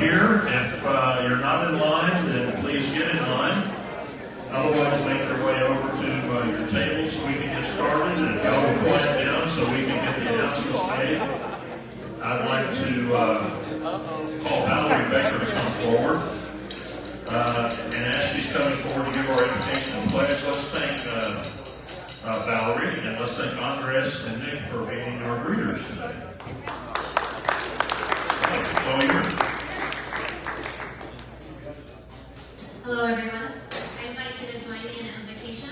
here. If you're not in line, then please get in line. Otherwise, make your way over to your tables so we can get started, and y'all will quiet down so we can get the announcements made. I'd like to call Valerie Baker to come forward. And as she's coming forward to give our invitation and pledge, let's thank Valerie, and let's thank Andres and Nick for being our greeters today. Hello, everyone. I invite you to join me in an invocation.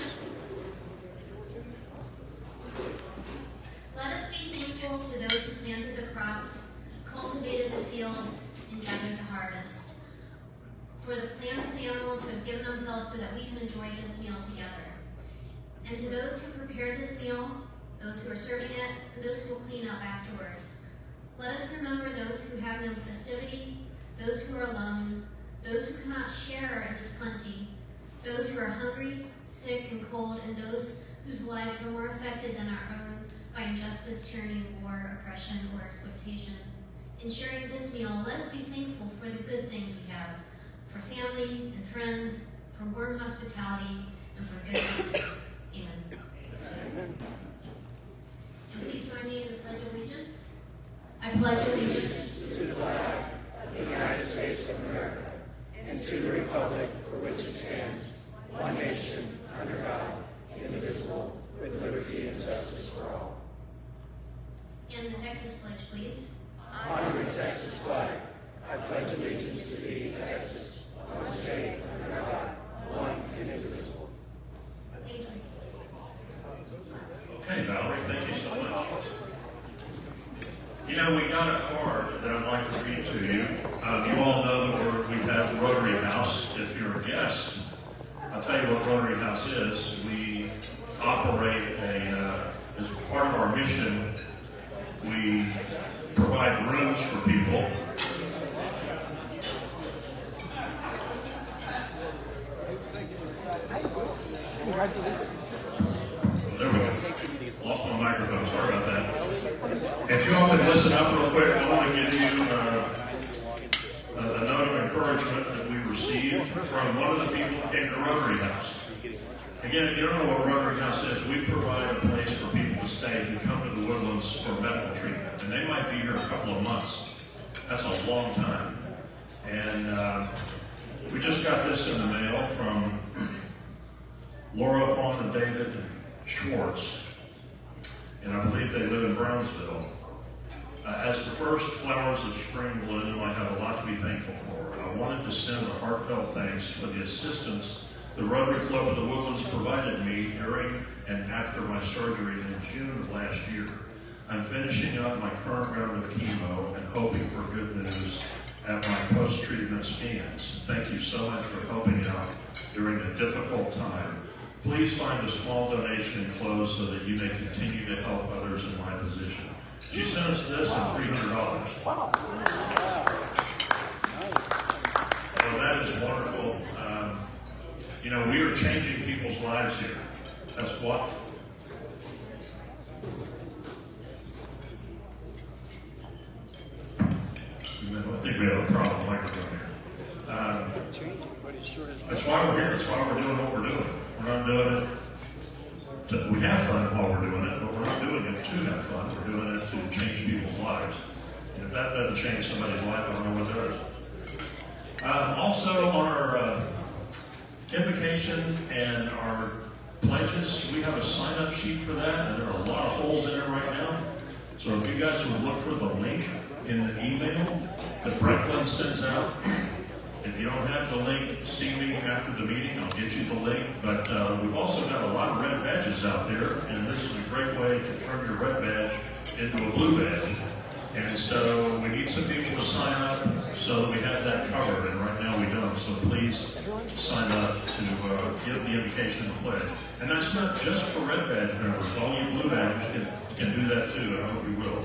Let us be thankful to those who planted the crops, cultivated the fields, and gathered the harvest. For the plants and animals who have given themselves so that we can enjoy this meal together. And to those who prepared this meal, those who are serving it, and those who will clean up afterwards. Let us remember those who have no festivity, those who are alone, those who cannot share in this plenty, those who are hungry, sick, and cold, and those whose lives are more affected than our own by injustice, tyranny, war, oppression, or exploitation. In sharing this meal, let us be thankful for the good things we have, for family and friends, for warm hospitality, and for good food. Amen. And please join me in the Pledge of Allegiance. I pledge allegiance to the flag of the United States of America and to the republic for which it stands, one nation, under God, indivisible, with liberty and justice for all. And the Texas pledge, please. Honor the Texas flag. I pledge allegiance to thee, Texas, one state, under God, one and indivisible. Thank you. Okay, Valerie, thank you so much. You know, we got a card that I'd like to read to you. You all know that we have Rotary House. If you're a guest, I'll tell you what Rotary House is. We operate as part of our mission, we provide rooms for people. There we go. Lost my microphone. Sorry about that. If you all could listen up real quick, I want to give you a note of encouragement that we received from one of the people who came to Rotary House. Again, if you don't know what Rotary House is, we provide a place for people to stay who come to the Woodlands for medical treatment. And they might be here a couple of months. That's a long time. And we just got this in the mail from Laura, Fawn, and David Schwartz. And I believe they live in Brownsville. As the first flowers of spring bloom, I have a lot to be thankful for. I wanted to send a heartfelt thanks for the assistance the Rotary Club of the Woodlands provided me during and after my surgery in June of last year. I'm finishing up my current round of chemo and hoping for good news at my post-treatment scans. Thank you so much for helping out during a difficult time. Please find a small donation enclosed so that you may continue to help others in my position. She sent us this and $300. Wow. So that is wonderful. You know, we are changing people's lives here. That's what. I think we have a problem with the microphone here. That's why we're here. That's why we're doing what we're doing. We're not doing it we have fun while we're doing it, but we're not doing it to have fun. We're doing it to change people's lives. And if that doesn't change somebody's life, I don't know what does. Also, on our invocation and our pledges, we have a sign-up sheet for that, and there are a lot of holes in it right now. So if you guys would look for the link in the email that Brooklyn sends out. If you don't have the link, see me after the meeting. I'll get you the link. But we've also got a lot of red badges out there, and this is a great way to turn your red badge into a blue badge. And so we need some people to sign up so that we have that covered, and right now we don't. So please sign up to give the invocation and pledge. And that's not just for red badge members. All you blue badges can do that too. I hope you will.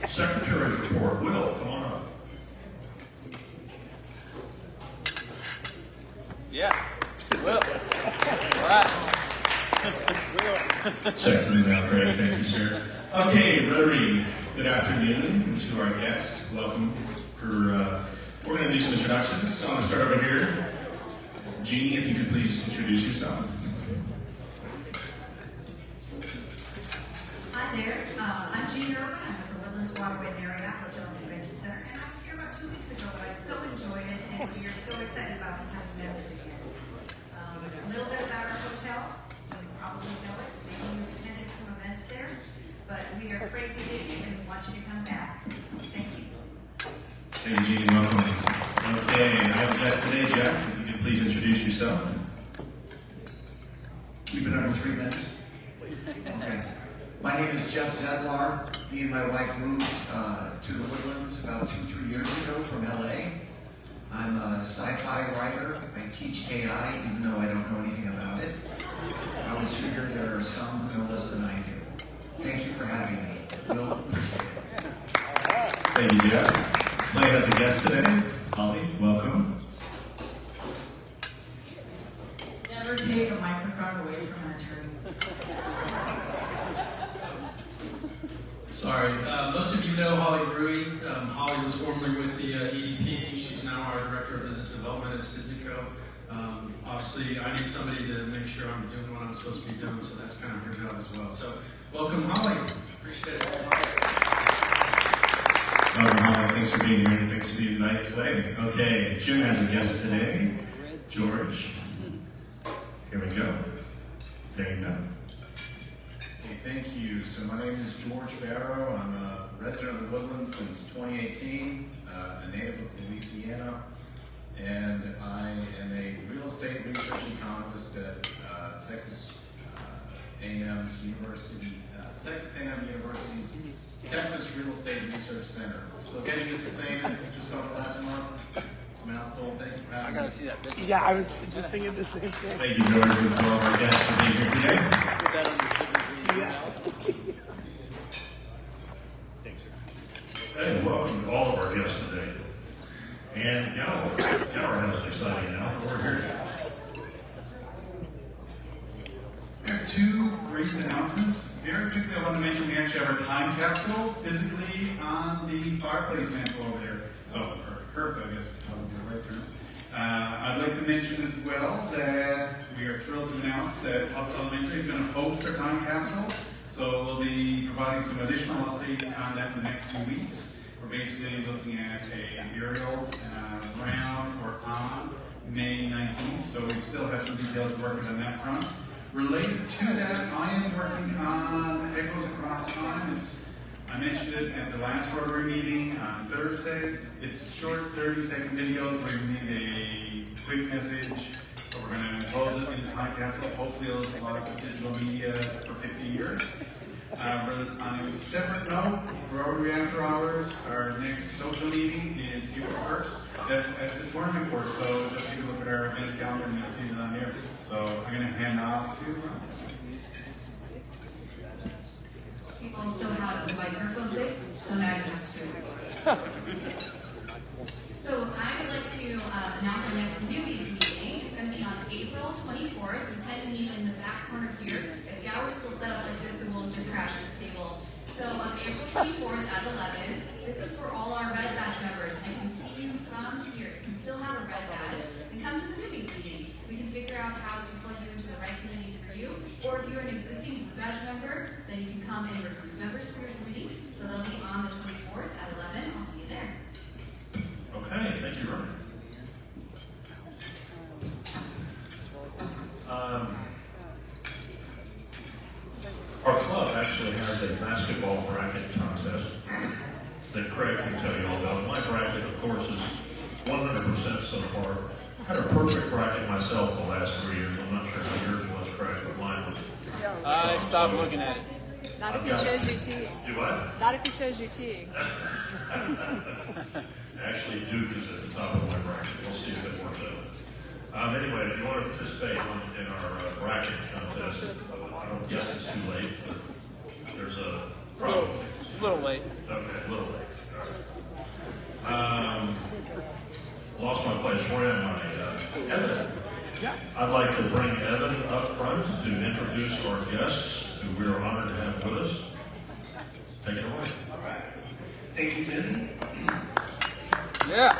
Secretary's report. Will, come on up. Yeah, Will. All right. Checks in out, great. Thank you, sir. Okay, Rotary, good afternoon. and to our guests, welcome. We're going to do some introductions. So I'm going to start over here. Jeannie, if you could please introduce yourself. Hi there, I'm Jean Irwin. I'm with the Woodlands Waterway Marriott Hotel and Convention Center, and I was here about 2 weeks ago, but I so enjoyed it, and we are so excited about becoming members again. A little bit about our hotel, you probably know it, maybe you've attended some events there, but we are crazy busy and we want you to come back. Thank you. Thank you, Jeannie. Welcome. Okay, I have a guest today, Jeff. If you could please introduce yourself. Keep it under 3 minutes. Okay. My name is Jeff Zedlar. Me and my wife moved to the Woodlands about 2-3 years ago from LA. I'm a sci-fi writer. I teach AI, even though I don't know anything about it. I always figure there are some who know less than I do. Thank you for having me. We'll appreciate it. Thank you, Jeff. Clay has a guest today. Holly, welcome. Never take a microphone away from an attorney. Sorry, most of you know Holly Rui. Holly was formerly with the EDP. She's now our Director of Business Development at Civico. Obviously, I need somebody to make sure I'm doing what I'm supposed to be doing, so that's kind of her job as well. So, welcome, Holly. Appreciate it. Welcome, Holly. Thanks for being here and thanks for being tonight, Clay. Okay, Jim has a guest today. George. Here we go. There you go. Hey, thank you. So my name is George Barrow. I'm a resident of the Woodlands since 2018, a native of Louisiana, and I am a real estate research economist at Texas A&M's University, Texas A&M University's Texas Real Estate Research Center. So getting used to saying it just over the last month. It's a mouthful. Thank you for having me. I gotta see that picture. Yeah, I was just thinking the same thing. Thank you, George, for all of our guests for being here today. Put that on the Hey, welcome to all of our guests today. And Gower has an exciting announcement. We're here. We have 2 brief announcements. Very quickly, I want to mention we actually have our time capsule physically on the fireplace mantle over there. So, or curved, I guess, probably right through. I'd like to mention as well that we are thrilled to announce that Tufts Elementary is going to host our time capsule. So we'll be providing some additional updates on that in the next few weeks. We're basically looking at a burial around or on May 19th. So we still have some details working on that front. Related to that, I am working on Echoes Across Time. I mentioned it at the last Rotary meeting on Thursday. It's short 30-second videos where you need a quick message. So we're going to enclose it in the time capsule. Hopefully it'll survive the digital media for 50 years. On a separate note, Rotary After Hours, our next social meeting is April 1st. That's at the tournament course, so just take a look at our events calendar and you'll see it on here. So I'm going to hand off to People still have the microphone fixed, so now you have 2. So I would like to announce our next newbies meeting. It's going to be on April 24th. We tend to meet in the back corner here. If Gower's still set up like this, then we'll just crash this table. So on April 24th at 11, this is for all our Red Badge members. I can see you from here. You can still have a Red Badge and come to the newbies meeting. We can figure out how to plug you into the right committees for you. Or if you're an existing Blue Badge member, then you can come and recruit members for your committee. So that'll be on the 24th at 11. I'll see you there. Okay, thank you, Ron. Our club actually has a basketball bracket contest that Craig can tell you all about. My bracket, of course, is 100% so far. I had a perfect bracket myself the last 3 years. I'm not sure how yours was, Craig, but mine was. I stopped looking at it. Not if it shows you team. Do what? Not if it shows you team. Actually, Duke is at the top of my bracket. We'll see if it works out. Anyway, if you want to participate in our bracket contest, I don't guess it's too late, but there's a probably. A little late. Okay, a little late. All right. Lost my place. Where am I? Evan. I'd like to bring Evan up front to introduce our guests, who we are honored to have with us. Take it away. All right. Thank you, Yeah.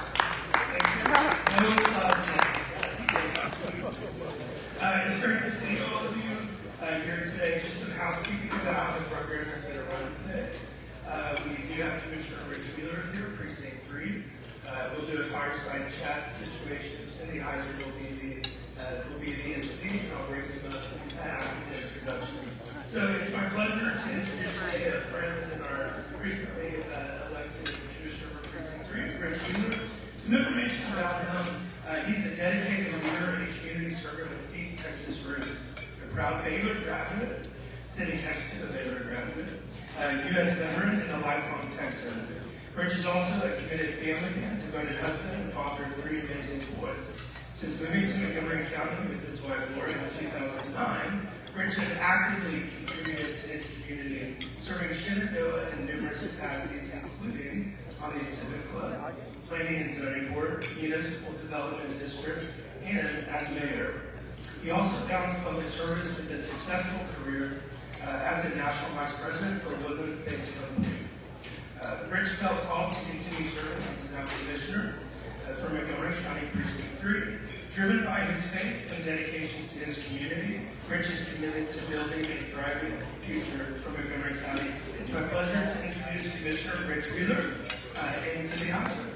It's great to see all of you here today. Just some housekeeping about the programs that are running today. We do have Commissioner Ritch here, Precinct 3. We'll do a fireside chat situation. Cindy Heiser will be the MC, and I'll bring him up after the introduction. So it's my pleasure to introduce a friend and our recently elected Commissioner for Precinct 3, Ritch Wheeler. Some information about him. He's a dedicated leader in a community serving with deep Texas roots. A proud Baylor graduate, sitting next to the Baylor graduate, a U.S. veteran, and a lifelong Texan. Ritch is also a committed family man, devoted husband, and father of 3 amazing boys. Since moving to Montgomery County with his wife Lori in 2009, Ritch has actively contributed to his community, serving Shenandoah in numerous capacities, including on the Civic Club, Planning and Zoning Board, Municipal Development District, and as mayor. He also balanced public service with a successful career as a national vice president for a Woodlands-based company. Ritch felt called to continue serving as now commissioner for Montgomery County Precinct 3. Driven by his faith and dedication to his community, Ritch is committed to building a thriving future for Montgomery County. It's my pleasure to introduce Commissioner Ritch Wheeler and Cindy Heiser.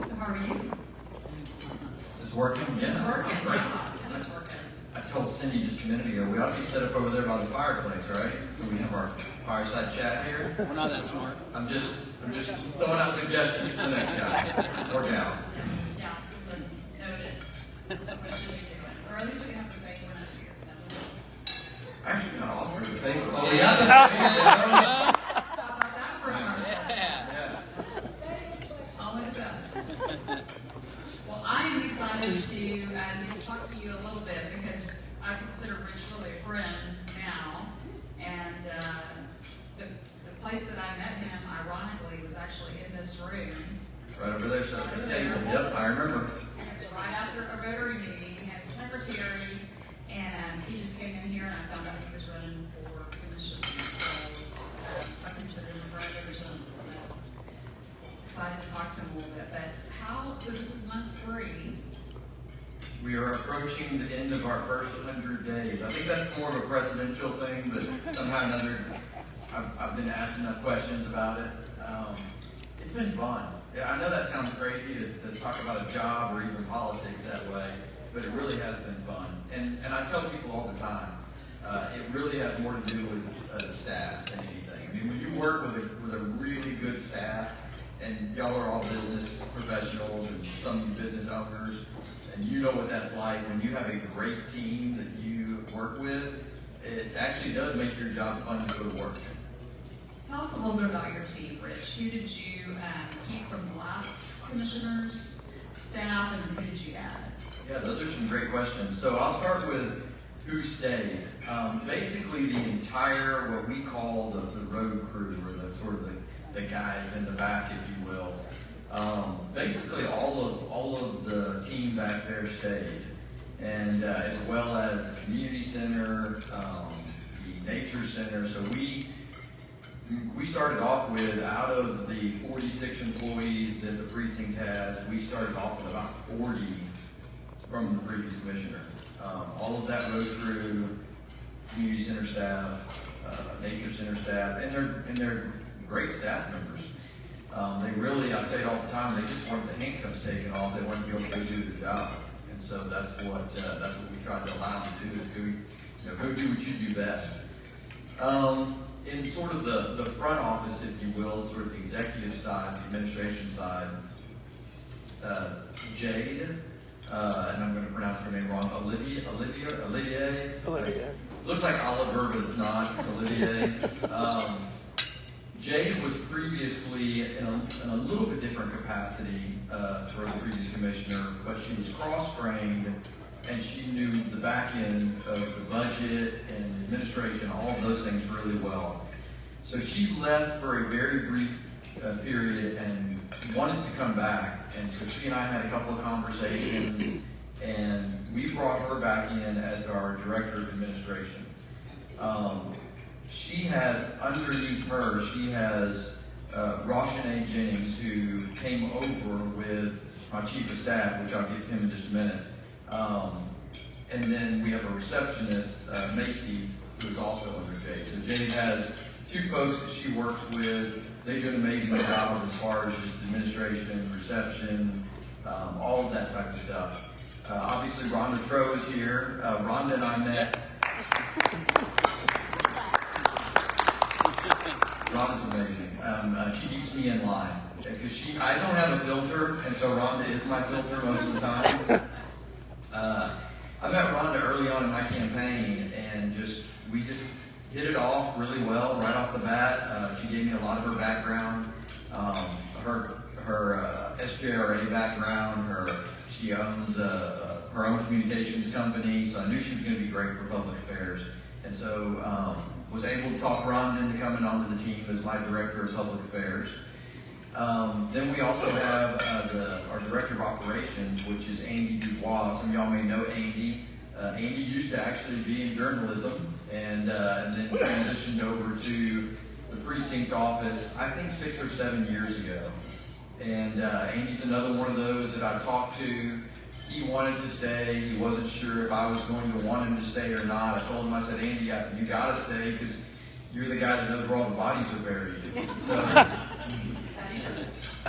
So how are you? Is this working? Yeah. It's working. Great. Yeah, it's working. I told Cindy just a minute ago, we ought to be set up over there by the fireplace, right? So we have our fireside chat here. We're not that smart. I'm just throwing out suggestions for the next guy. Work out. Yeah, so noted. That's what we should be doing. Or at least we can have the fake one up here. Actually, not all for the favor. Oh, Oh, yeah. How about that for a conversation? Yeah. All it does. Well, I am excited to just talk to you a little bit because I consider Ritch really a friend now. And the place that I met him, ironically, was actually in this room. Right over there, so at the table. Yep, I remember. It was right after a Rotary meeting. We had a secretary, and he just came in here, and I found out he was running for commission. So I consider him a friend ever since. So excited to talk to him a little bit. But so this is month 3. We are approaching the end of our first 100 days. I think that's more of a presidential thing, but somehow or another, I've been asked enough questions about it. It's been fun. Yeah, I know that sounds crazy to talk about a job or even politics that way, but it really has been fun. And I tell people all the time, it really has more to do with the staff than anything. I mean, when you work with a really good staff, and y'all are all business professionals and some business owners, and you know what that's like. When you have a great team that you work with, it actually does make your job fun to go to work. Tell us a little bit about your team, Ritch. Who did you keep from the last commissioner's staff, and who did you add? Yeah, those are some great questions. So I'll start with who stayed. Basically, the entire, what we call the road crew, or the sort of the guys in the back, if you will. Basically, all of the team back there stayed, and as well as the community center, the nature center. So we started off with, out of the 46 employees that the precinct has, we started off with about 40 from the previous commissioner. All of that road crew, community center staff, nature center staff, and they're great staff members. They really, I say it all the time, they just wanted the handcuffs taken off. They wanted to be able to go do the job, and so that's what we tried to allow them to do, is go do what you do best. In sort of the front office, if you will, sort of the executive side, the administration side, Jade, and I'm going to pronounce her name wrong, Olivier. Looks like Oliver, but it's not. It's Olivier. Jade was previously in a little bit different capacity for the previous commissioner, but she was cross-trained and she knew the back end of the budget and administration, all of those things really well. So she left for a very brief period and wanted to come back. And so she and I had a couple of conversations, and we brought her back in as our Director of Administration. She has, underneath her, she has Roshanae Jennings, who came over with my Chief of Staff, which I'll get to him in just a minute. And then we have a receptionist, Macy, who is also under Jade. So Jade has two folks that she works with. They do an amazing job as far as just administration, reception, all of that type of stuff. Obviously, Rhonda Troe is here. Rhonda and I met. Rhonda's amazing. She keeps me in line because I don't have a filter, and so Rhonda is my filter most of the time. I met Rhonda early on in my campaign, and we just hit it off really well right off the bat. She gave me a lot of her background, her SJRA background. She owns her own communications company, so I knew she was going to be great for public affairs, and so was able to talk Rhonda into coming onto the team as my Director of Public Affairs. Then we also have our Director of Operations, which is Andy Dubois. Some of y'all may know Andy. Andy used to actually be in journalism and then transitioned over to the precinct office, I think 6 or 7 years ago. And Andy's another one of those that I've talked to. He wanted to stay. He wasn't sure if I was going to want him to stay or not. I told him, I said, Andy, you got to stay because you're the guy that knows where all the bodies are buried.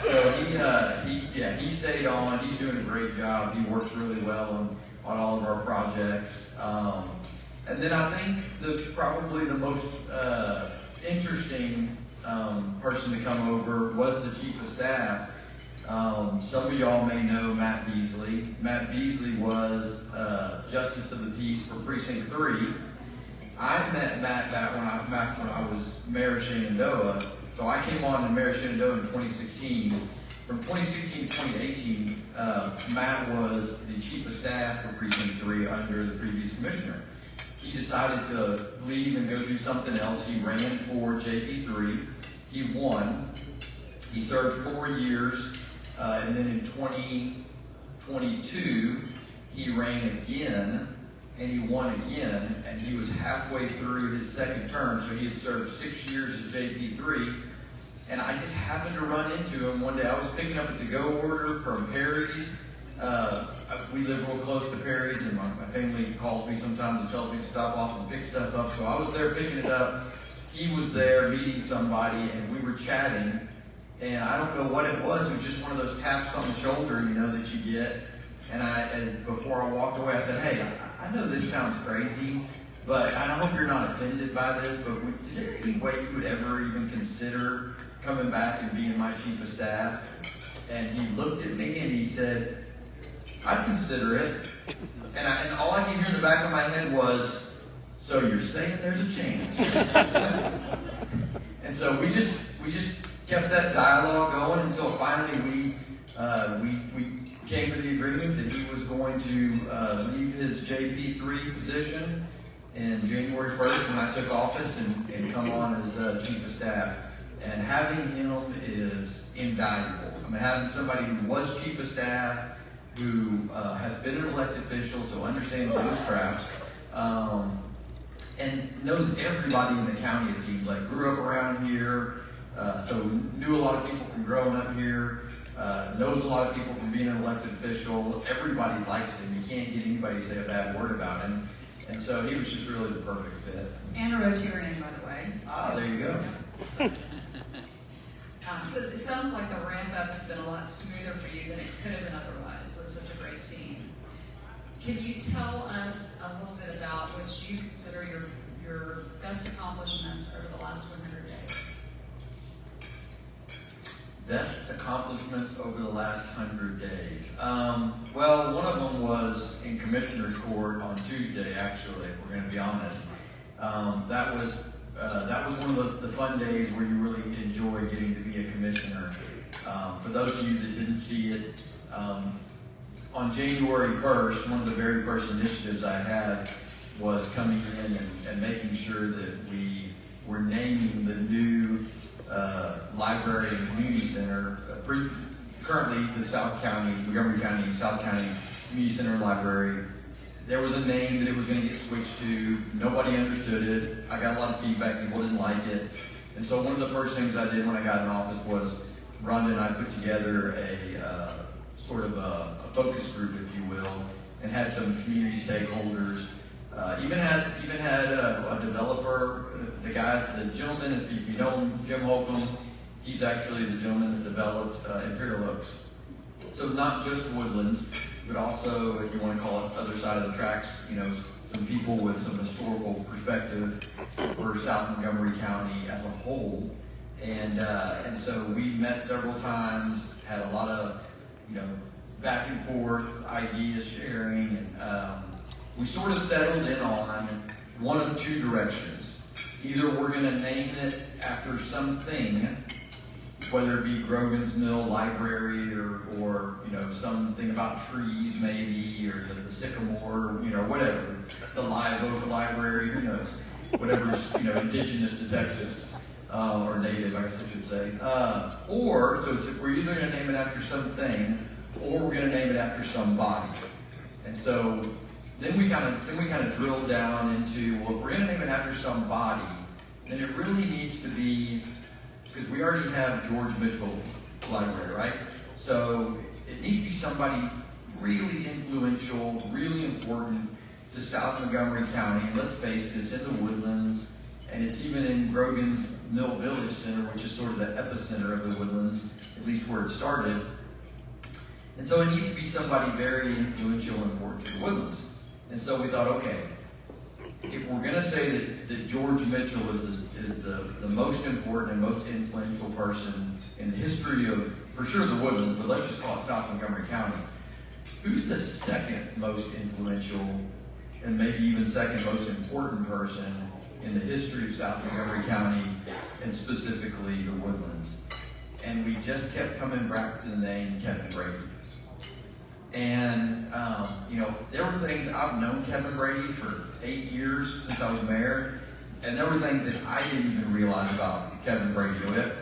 So he stayed on. He's doing a great job. He works really well on all of our projects. And then I think probably the most interesting person to come over was the Chief of Staff. Some of y'all may know Matt Beasley. Matt Beasley was Justice of the Peace for Precinct 3. I met Matt back when I was Mayor of Shenandoah. So I came on to Mayor of Shenandoah in 2016. From 2016 to 2018, Matt was the Chief of Staff for Precinct 3 under the previous commissioner. He decided to leave and go do something else. He ran for JP3. He won. He served 4 years. And then in 2022, he ran again, and he won again, and he was halfway through his second term, so he had served 6 years at JP3, and I just happened to run into him one day. I was picking up a to-go order from Perry's. We live real close to Perry's, and my family calls me sometimes and tells me to stop off and pick stuff up, so I was there picking it up. He was there meeting somebody, and we were chatting. And I don't know what it was just one of those taps on the shoulder, that you get. And before I walked away, I said, hey, I know this sounds crazy, but I hope you're not offended by this, but is there any way you would ever even consider coming back and being my Chief of Staff? And he looked at me and he said, I'd consider it. And all I could hear in the back of my head was, so you're saying there's a chance? And so we just kept that dialogue going until finally we came to the agreement that he was going to leave his JP3 position in January 1st when I took office and come on as Chief of Staff. And having him is invaluable. I mean, having somebody who was Chief of Staff, who has been an elected official, so understands those traps, and knows everybody in the county, it seems like. Grew up around here, so knew a lot of people from growing up here, knows a lot of people from being an elected official. Everybody likes him. You can't get anybody to say a bad word about him. And so he was just really the perfect fit. And a Rotarian, by the way. Ah, there you go. So it sounds like the ramp up has been a lot smoother for you than it could have been otherwise with such a great team. Can you tell us a little bit about what you consider your best accomplishments over the last 100 days? Best accomplishments over the last 100 days. Well, one of them was in Commissioner's Court on Tuesday, actually, if we're going to be honest. That was one of the fun days where you really enjoy getting to be a commissioner. For those of you that didn't see it, on January 1st, one of the very first initiatives I had was coming in and making sure that we were naming the new library and community center. currently the Montgomery County, South County Community Center and Library. There was a name that it was going to get switched to. Nobody understood it. I got a lot of feedback. People didn't like it. And so one of the first things I did when I got in office was Rhonda and I put together a sort of a focus group, if you will, and had some community stakeholders. Even had a developer, the gentleman, if you know him, Jim Holcomb. He's actually the gentleman that developed Imperial Oaks. So not just Woodlands, but also, if you want to call it other side of the tracks, some people with some historical perspective for South Montgomery County as a whole. And so we met several times, had a lot of, back and forth, ideas sharing, and we sort of settled in on one of two directions. Either we're going to name it after something, whether it be Grogan's Mill Library or something about trees maybe, or the sycamore, whatever, the live oak library, who knows, whatever's indigenous to Texas, or native, I guess I should say. We're either going to name it after something, or we're going to name it after somebody. And so then we kind of drilled down into, well, if we're going to name it after somebody, then it really needs to be, because we already have George Mitchell Library, right? So it needs to be somebody really influential, really important to South Montgomery County. And let's face it, it's in the Woodlands, and it's even in Grogan's Mill Village Center, which is sort of the epicenter of the Woodlands, at least where it started. And so it needs to be somebody very influential and important to the Woodlands. And so we thought, okay, if we're going to say that George Mitchell is the most important and most influential person in the history of, for sure, the Woodlands, but let's just call it South Montgomery County, who's the second most influential and maybe even second most important person in the history of South Montgomery County, and specifically the Woodlands? And we just kept coming back to the name Kevin Brady. And, there were things, I've known Kevin Brady for 8 years since I was mayor, and there were things that I didn't even realize about Kevin Brady.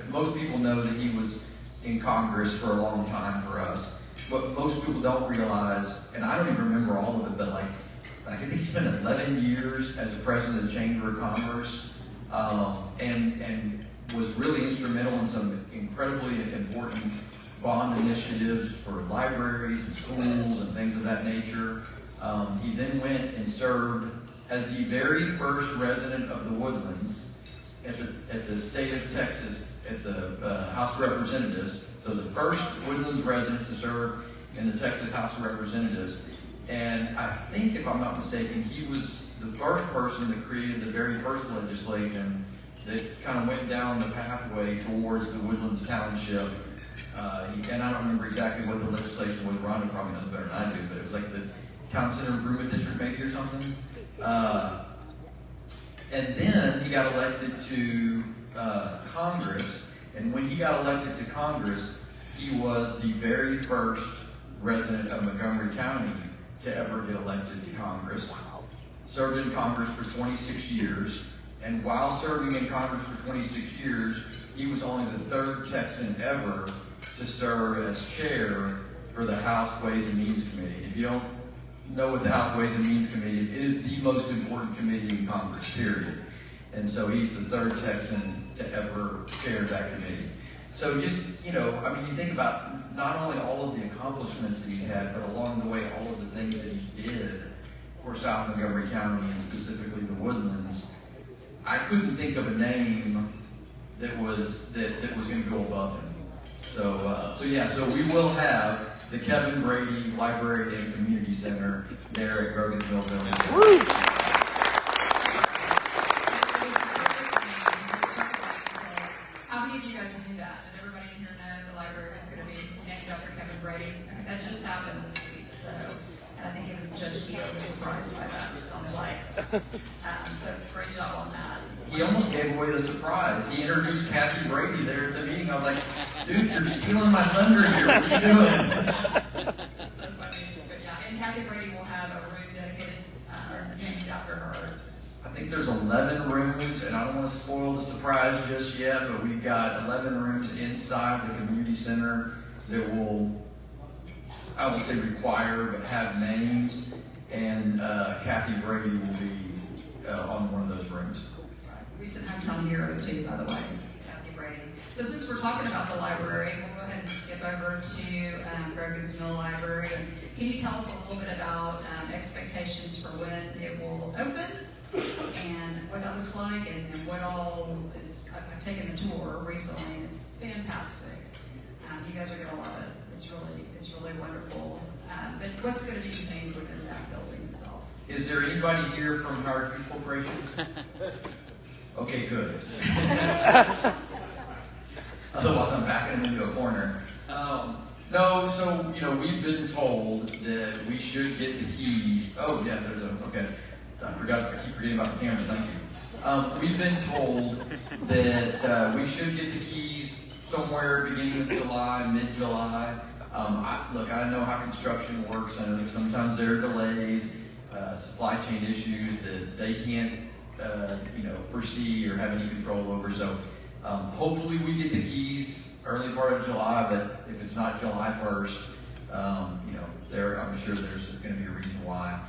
Most people know that he was in Congress for a long time for us. What most people don't realize, and I don't even remember all of it, but I think he spent 11 years as the president of the Chamber of Commerce, and was really instrumental in some incredibly important bond initiatives for libraries and schools and things of that nature. He then went and served as the very first resident of the Woodlands at the state of Texas, at the House of Representatives. So the first Woodlands resident to serve in the Texas House of Representatives. And I think, if I'm not mistaken, he was the first person that created the very first legislation that kind of went down the pathway towards the Woodlands Township. And I don't remember exactly what the legislation was. Rhonda probably knows better than I do, but it was like the Town Center Improvement District maybe or something. And then he got elected to Congress. And when he got elected to Congress, he was the very first resident of Montgomery County to ever get elected to Congress. Served in Congress for 26 years. And while serving in Congress for 26 years, he was only the third Texan ever to serve as chair for the House Ways and Means Committee. If you don't know what the House Ways and Means Committee is, it is the most important committee in Congress, period. And so he's the third Texan to ever chair that committee. So just, you think about not only all of the accomplishments that he's had, but along the way, all of the things that he did for South Montgomery County and specifically the Woodlands. I couldn't think of a name that was going to go above him. So we will have the Kevin Brady Library and Community Center there at Grogan's Mill Village. How many of you guys knew that? Did everybody in here know the library was going to be named after Kevin Brady? That just happened this week, and I think even Judge Keogh was surprised by that. So I'm like, so great job on that. He almost gave away the surprise. He introduced Kathy Brady there at the meeting. I was like, dude, you're stealing my thunder here. What are you doing? That's so funny. But yeah, and Kathy Brady will have a room dedicated or named after her. I think there's 11 rooms, and I don't want to spoil the surprise just yet, but we've got 11 rooms inside the community center that will, I won't say require, but have names, and Kathy Brady will be on one of those rooms. Recent hometown hero too, by the way, Kathy Brady. So since we're talking about the library, we'll go ahead and skip over to Grogan's Mill Library. Can you tell us a little bit about expectations for when it will open and what that looks like and what all is? I've taken the tour recently and it's fantastic. You guys are gonna love it. It's really wonderful. But what's going to be contained within that building itself? Is there anybody here from Howard Hughes Corporation? Okay, good. Otherwise, I'm backing them into a corner. No, so, we've been told that we should get the keys. Oh, yeah, okay. I keep forgetting about the camera, thank you. We've been told that we should get the keys somewhere beginning of July, mid-July. Look, I know how construction works. I know that sometimes there are delays, supply chain issues that they can't, foresee or have any control over. So hopefully we get the keys early part of July, but if it's not July 1st, I'm sure there's going to be a reason why.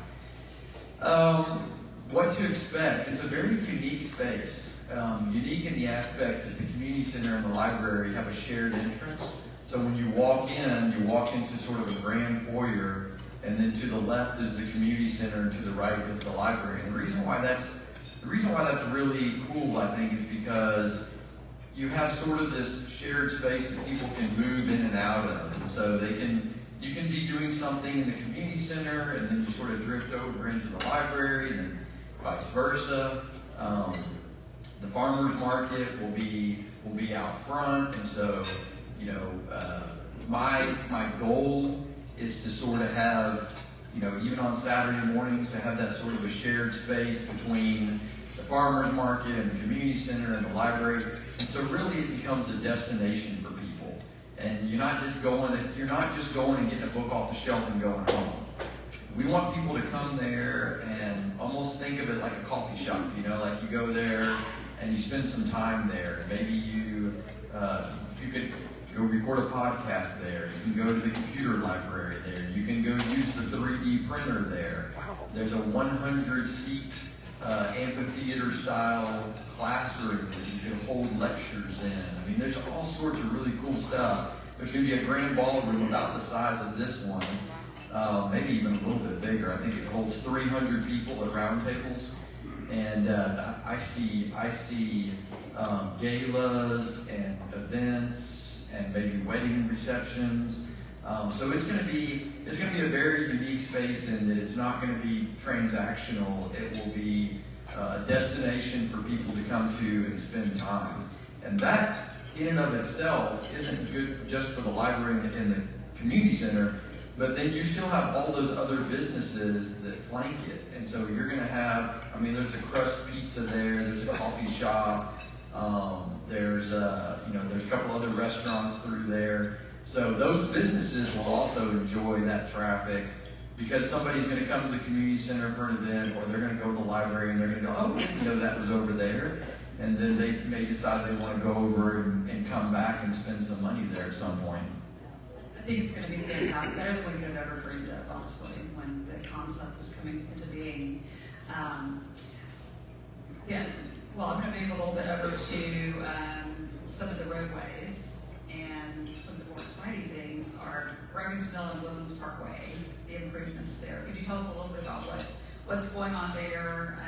What to expect? It's a very unique space. Unique in the aspect that the community center and the library have a shared entrance. So when you walk into sort of a grand foyer, and then to the left is the community center, and to the right is the library. And the reason why that's really cool, I think, is because you have sort of this shared space that people can move in and out of. And so you can be doing something in the community center, and then you sort of drift over into the library, and then vice versa. The farmers market will be out front, and so my goal is to sort of have, even on Saturday mornings, to have that sort of a shared space between the farmers market and the community center and the library. And so really it becomes a destination for people. And you're not just going and getting a book off the shelf and going home. We want people to come there and almost think of it like a coffee shop, like you go there and you spend some time there. Maybe you could go record a podcast there. You can go to the computer library there. You can go use the 3D printer there. There's a 100-seat amphitheater-style classroom that you can hold lectures in. I mean, there's all sorts of really cool stuff. There's going to be a grand ballroom about the size of this one, maybe even a little bit bigger. I think it holds 300 people at round tables. And I see galas and events and maybe wedding receptions. So it's going to be a very unique space in that it's not going to be transactional. It will be a destination for people to come to and spend time. And that, in and of itself, isn't good just for the library and the community center, but then you still have all those other businesses that flank it. And so you're going to have, there's a crust pizza there, there's a coffee shop, there's a couple other restaurants through there. So those businesses will also enjoy that traffic because somebody's going to come to the community center for an event, or they're going to go to the library and they're going to go, oh, I didn't know that was over there. And then they may decide they want to go over and come back and spend some money there at some point. I think it's going to be fantastic, better than we could have ever dreamed of, honestly, when the concept was coming into being. I'm going to move a little bit over to some of the roadways, and some of the more exciting things are Grogan's Mill and Woodlands Parkway, the improvements there. Could you tell us a little bit about what's going on there?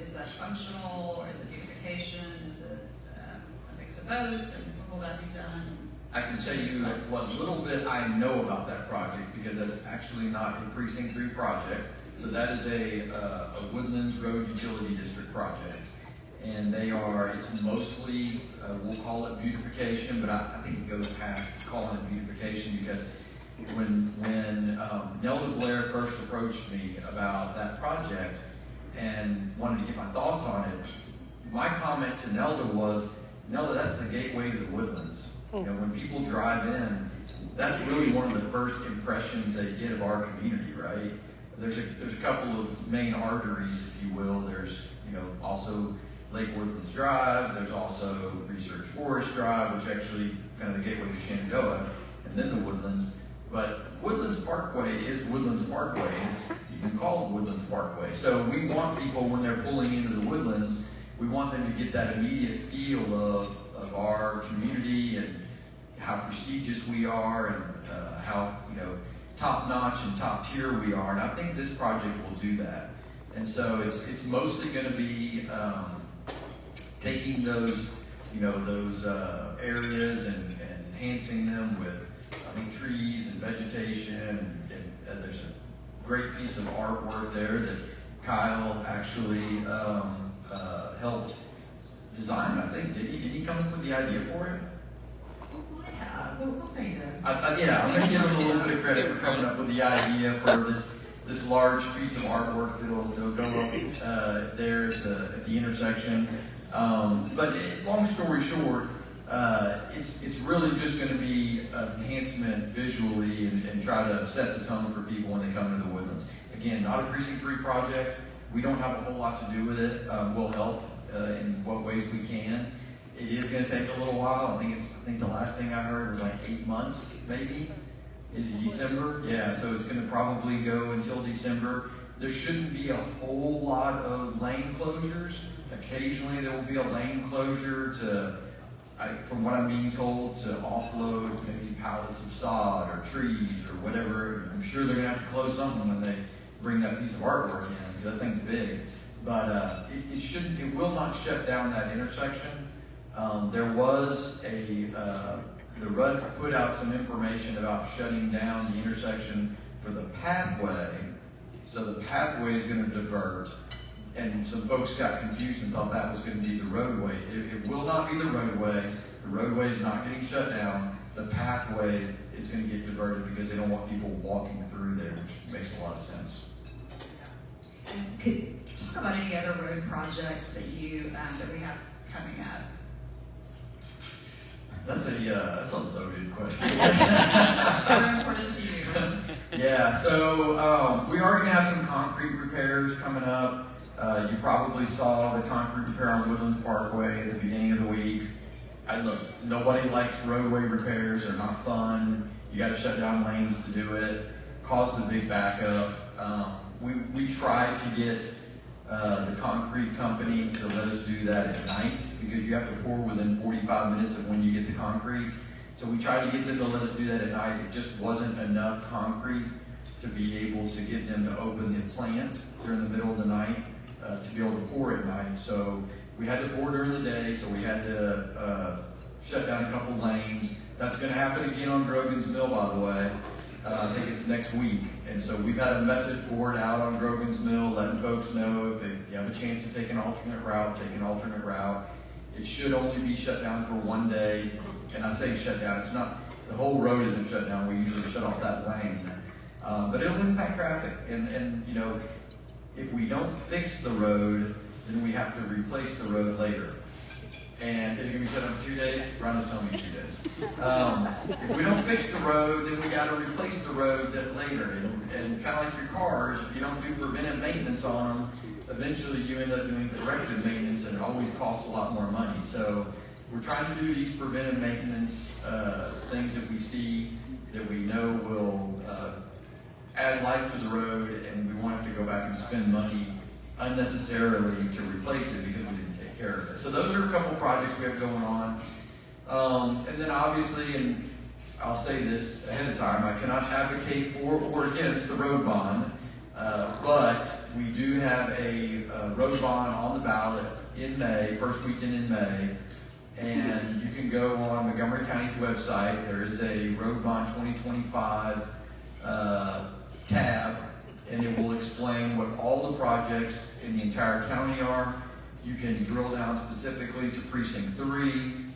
Is that functional, or is it beautification? Is it a mix of both? And when will that be done? I can tell you what little bit I know about that project, because that's actually not a Precinct 3 project. So that is a Woodlands Road Utility District project. And it's mostly, we'll call it beautification, but I think it goes past calling it beautification, because when Nelda Blair first approached me about that project and wanted to get my thoughts on it, my comment to Nelda was, Nelda, that's the gateway to the Woodlands. When people drive in, that's really one of the first impressions they get of our community, right? There's a couple of main arteries, if you will. There's, also Lake Woodlands Drive. There's also Research Forest Drive, which actually kind of the gateway to Shenandoah. and then the Woodlands. But Woodlands Parkway is Woodlands Parkway. You can call it Woodlands Parkway. So we want people, when they're pulling into the Woodlands, we want them to get that immediate feel of our community and how prestigious we are and how top-notch and top-tier we are. And I think this project will do that. And so it's mostly going to be taking those areas and enhancing them with trees and vegetation, and there's a great piece of artwork there that Kyle actually helped design. I think did he come up with the idea for it? Yeah, we'll say that. I'm going to give him a little bit of credit for coming up with the idea for this large piece of artwork that'll go up there at the intersection. But long story short, it's really just going to be an enhancement visually and try to set the tone for people when they come into the Woodlands. Again, not a precinct 3 project. We don't have a whole lot to do with it. We'll help in what ways we can. It is going to take a little while. I think the last thing I heard was like 8 months, maybe. Is it December? Yeah, so it's going to probably go until December. There shouldn't be a whole lot of lane closures. Occasionally there will be a lane closure from what I'm being told, to offload maybe pallets of sod or trees or whatever. I'm sure they're going to have to close something when they bring that piece of artwork in, because that thing's big. But it will not shut down that intersection. There was the RUD put out some information about shutting down the intersection for the pathway. So the pathway is going to divert. And some folks got confused and thought that was going to be the roadway. It will not be the roadway. The roadway is not getting shut down. The pathway is going to get diverted because they don't want people walking through there, which makes a lot of sense. And could you talk about any other road projects that we have coming up? That's a loaded question. Very important to you. Yeah, so we are going to have some concrete repairs coming up. You probably saw the concrete repair on Woodlands Parkway at the beginning of the week. Look, nobody likes roadway repairs. They're not fun. You got to shut down lanes to do it. Caused a big backup. We tried to get the concrete company to let us do that at night because you have to pour within 45 minutes of when you get the concrete. So we tried to get them to let us do that at night. It just wasn't enough concrete to be able to get them to open the plant during the middle of the night. To be able to pour at night. So we had to pour during the day, so we had to shut down a couple lanes. That's going to happen again on Grogan's Mill, by the way. I think it's next week. And so we've had a message board out on Grogan's Mill letting folks know if you have a chance to take an alternate route, take an alternate route. It should only be shut down for one day. And I say shut down, it's not, the whole road isn't shut down. We usually shut off that lane. But it'll impact traffic. And if we don't fix the road, then we have to replace the road later. And is it going to be shut down for 2 days? Ronald's telling me 2 days. If we don't fix the road, then we got to replace the road later. And kind of like your cars, if you don't do preventive maintenance on them, eventually you end up doing corrective maintenance, and it always costs a lot more money. So we're trying to do these preventive maintenance things that we see that we know will add life to the road, and we won't have to go back and spend money unnecessarily to replace it because we didn't take care of it. So those are a couple projects we have going on. And then obviously, and I'll say this ahead of time, I cannot advocate for or against the road bond, but we do have a road bond on the ballot in May, first weekend in May. And you can go on Montgomery County's website. There is a road bond 2025 tab, and it will explain what all the projects in the entire county are. You can drill down specifically to Precinct 3.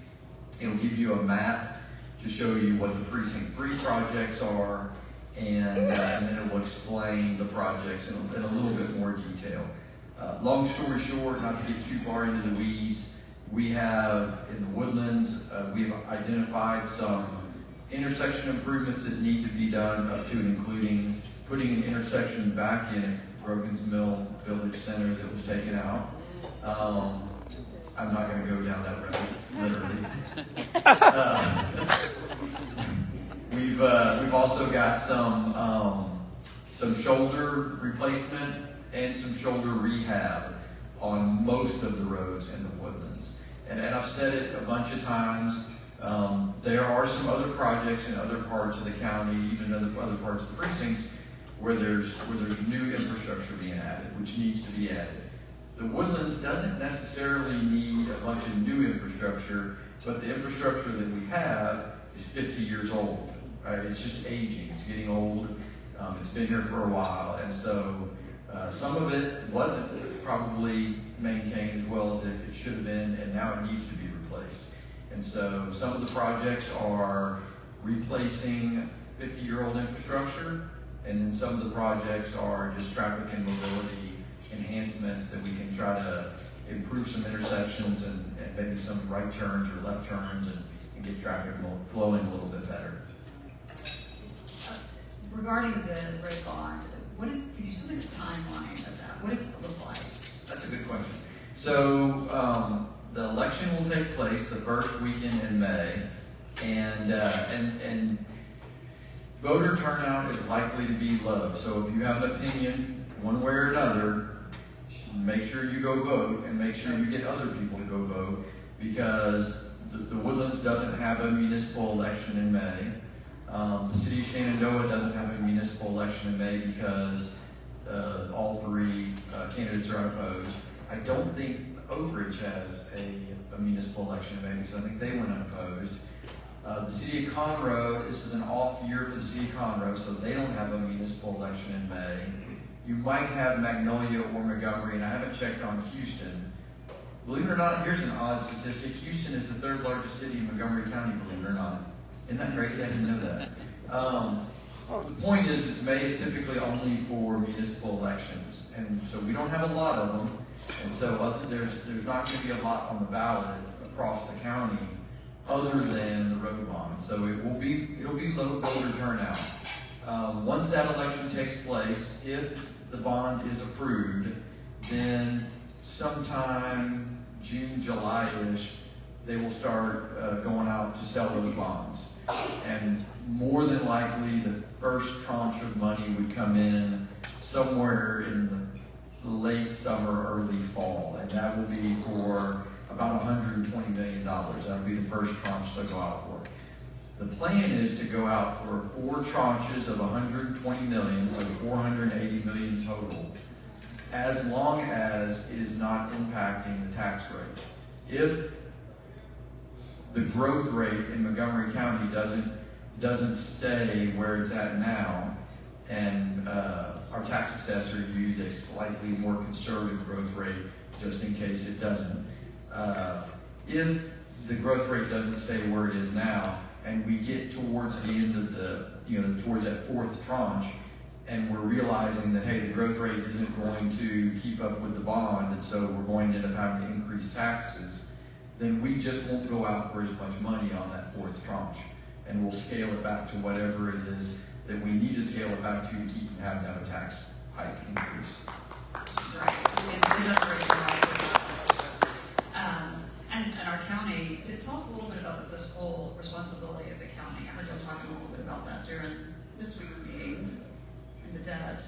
It'll give you a map to show you what the Precinct 3 projects are, and then it will explain the projects in a little bit more detail. Long story short, not to get too far into the weeds, we have in the Woodlands, we've identified some intersection improvements that need to be done, up to and including putting an intersection back in at Grogan's Mill Village Center that was taken out. I'm not going to go down that road, literally. we've also got some shoulder replacement and some shoulder rehab on most of the roads in the Woodlands. And I've said it a bunch of times. There are some other projects in other parts of the county, even in other parts of the precincts, where there's new infrastructure being added, which needs to be added. The Woodlands doesn't necessarily need a bunch of new infrastructure, but the infrastructure that we have is 50 years old. Right? It's just aging. It's getting old. It's been here for a while, and so some of it wasn't probably maintained as well as it should have been, and now it needs to be replaced. And so some of the projects are replacing 50-year-old infrastructure, and then some of the projects are just traffic and mobility enhancements that we can try to improve some intersections and maybe some right turns or left turns and get traffic flowing a little bit better. Regarding the road bond, can you tell me the timeline of that? What does it look like? That's a good question. So the election will take place the first weekend in May, and voter turnout is likely to be low. So if you have an opinion one way or another, make sure you go vote and make sure you get other people to go vote, because the Woodlands doesn't have a municipal election in May. The city of Shenandoah doesn't have a municipal election in May because all three candidates are unopposed. I don't think Oak Ridge has a municipal election in May because I think they went unopposed. The city of Conroe, this is an off year for the city of Conroe, so they don't have a municipal election in May. You might have Magnolia or Montgomery, and I haven't checked on Houston. Believe it or not, here's an odd statistic. Houston is the third largest city in Montgomery County, believe it or not. Isn't that crazy? I didn't know that. The point is May is typically only for municipal elections, and so we don't have a lot of them, and so there's not going to be a lot on the ballot across the county other than the road bond. So it'll be low voter turnout. Once that election takes place, if the bond is approved, then sometime June, July-ish, they will start going out to sell those bonds. And more than likely, the first tranche of money would come in somewhere in the late summer, early fall, and that will be for about $120 million. That will be the first tranche to go out for. The plan is to go out for 4 tranches of $120 million, so $480 million total, as long as it is not impacting the tax rate. If the growth rate in Montgomery County doesn't stay where it's at now, and our tax assessor used a slightly more conservative growth rate just in case it doesn't. If the growth rate doesn't stay where it is now, and we get towards the end of towards that 4th tranche, and we're realizing that, hey, the growth rate isn't going to keep up with the bond, and so we're going to end up having to increase taxes, then we just won't go out for as much money on that 4th tranche, and we'll scale it back to whatever it is that we need to scale it back to keep from having to have a tax hike increase. Right. And our county, tell us a little bit about the fiscal responsibility of the county. I heard you talking a little bit about that during this week's meeting. And the debt,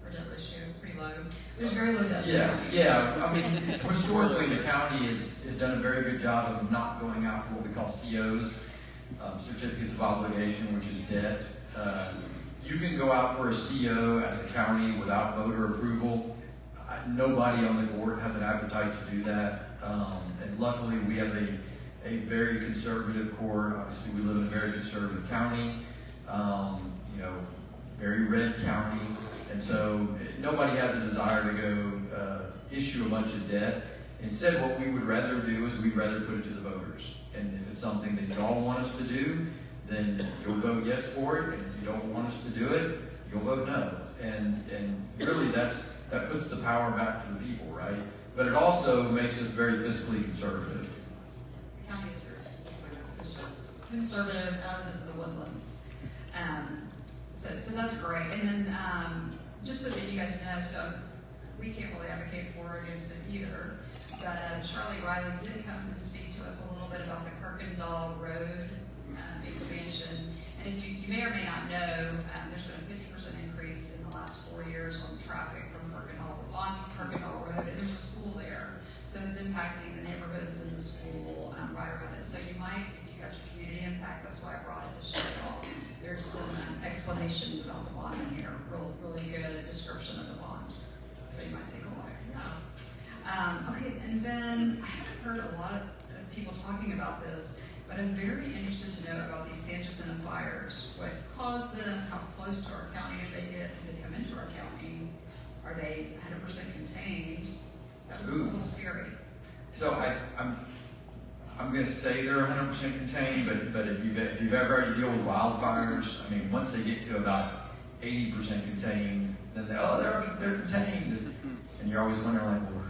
or debt ratio, pretty low. There's very low debt. Yes, yeah. I mean, historically, the county has done a very good job of not going out for what we call COs, certificates of obligation, which is debt. You can go out for a CO as a county without voter approval. Nobody on the court has an appetite to do that. And luckily, we have a very conservative court. Obviously, we live in a very conservative county, very red county. And so nobody has a desire to go issue a bunch of debt. Instead, what we would rather do is we'd rather put it to the voters. And if it's something that you all want us to do, then you'll vote yes for it. And if you don't want us to do it, you'll vote no. And really, that puts the power back to the people, right? But it also makes us very fiscally conservative. The county is very conservative, as is the Woodlands. So that's great. And then just so that you guys know, so we can't really advocate for or against it either. But Charlie Riley did come and speak to us a little bit about the Kirkendall Road expansion. And if you may or may not know, there's been a 50% increase in the last 4 years on traffic from on Perkinville Road, and there's a school there. So it's impacting the neighborhoods and the school right around it. So you might, if you got your community impact, that's why I brought it to show y'all. There's some explanations about the bond in here, really good description of the bond. So you might take a look. Okay, and then I haven't heard a lot of people talking about this, but I'm very interested to know about these San Jacinto fires. What caused them? How close to our county did they get? Did they come into our county? Are they 100% contained? That was a little scary. So I'm going to say they're 100% contained, but if you've ever had to deal with wildfires, I mean, once they get to about 80% contained, then they're contained, and you're always wondering like, well,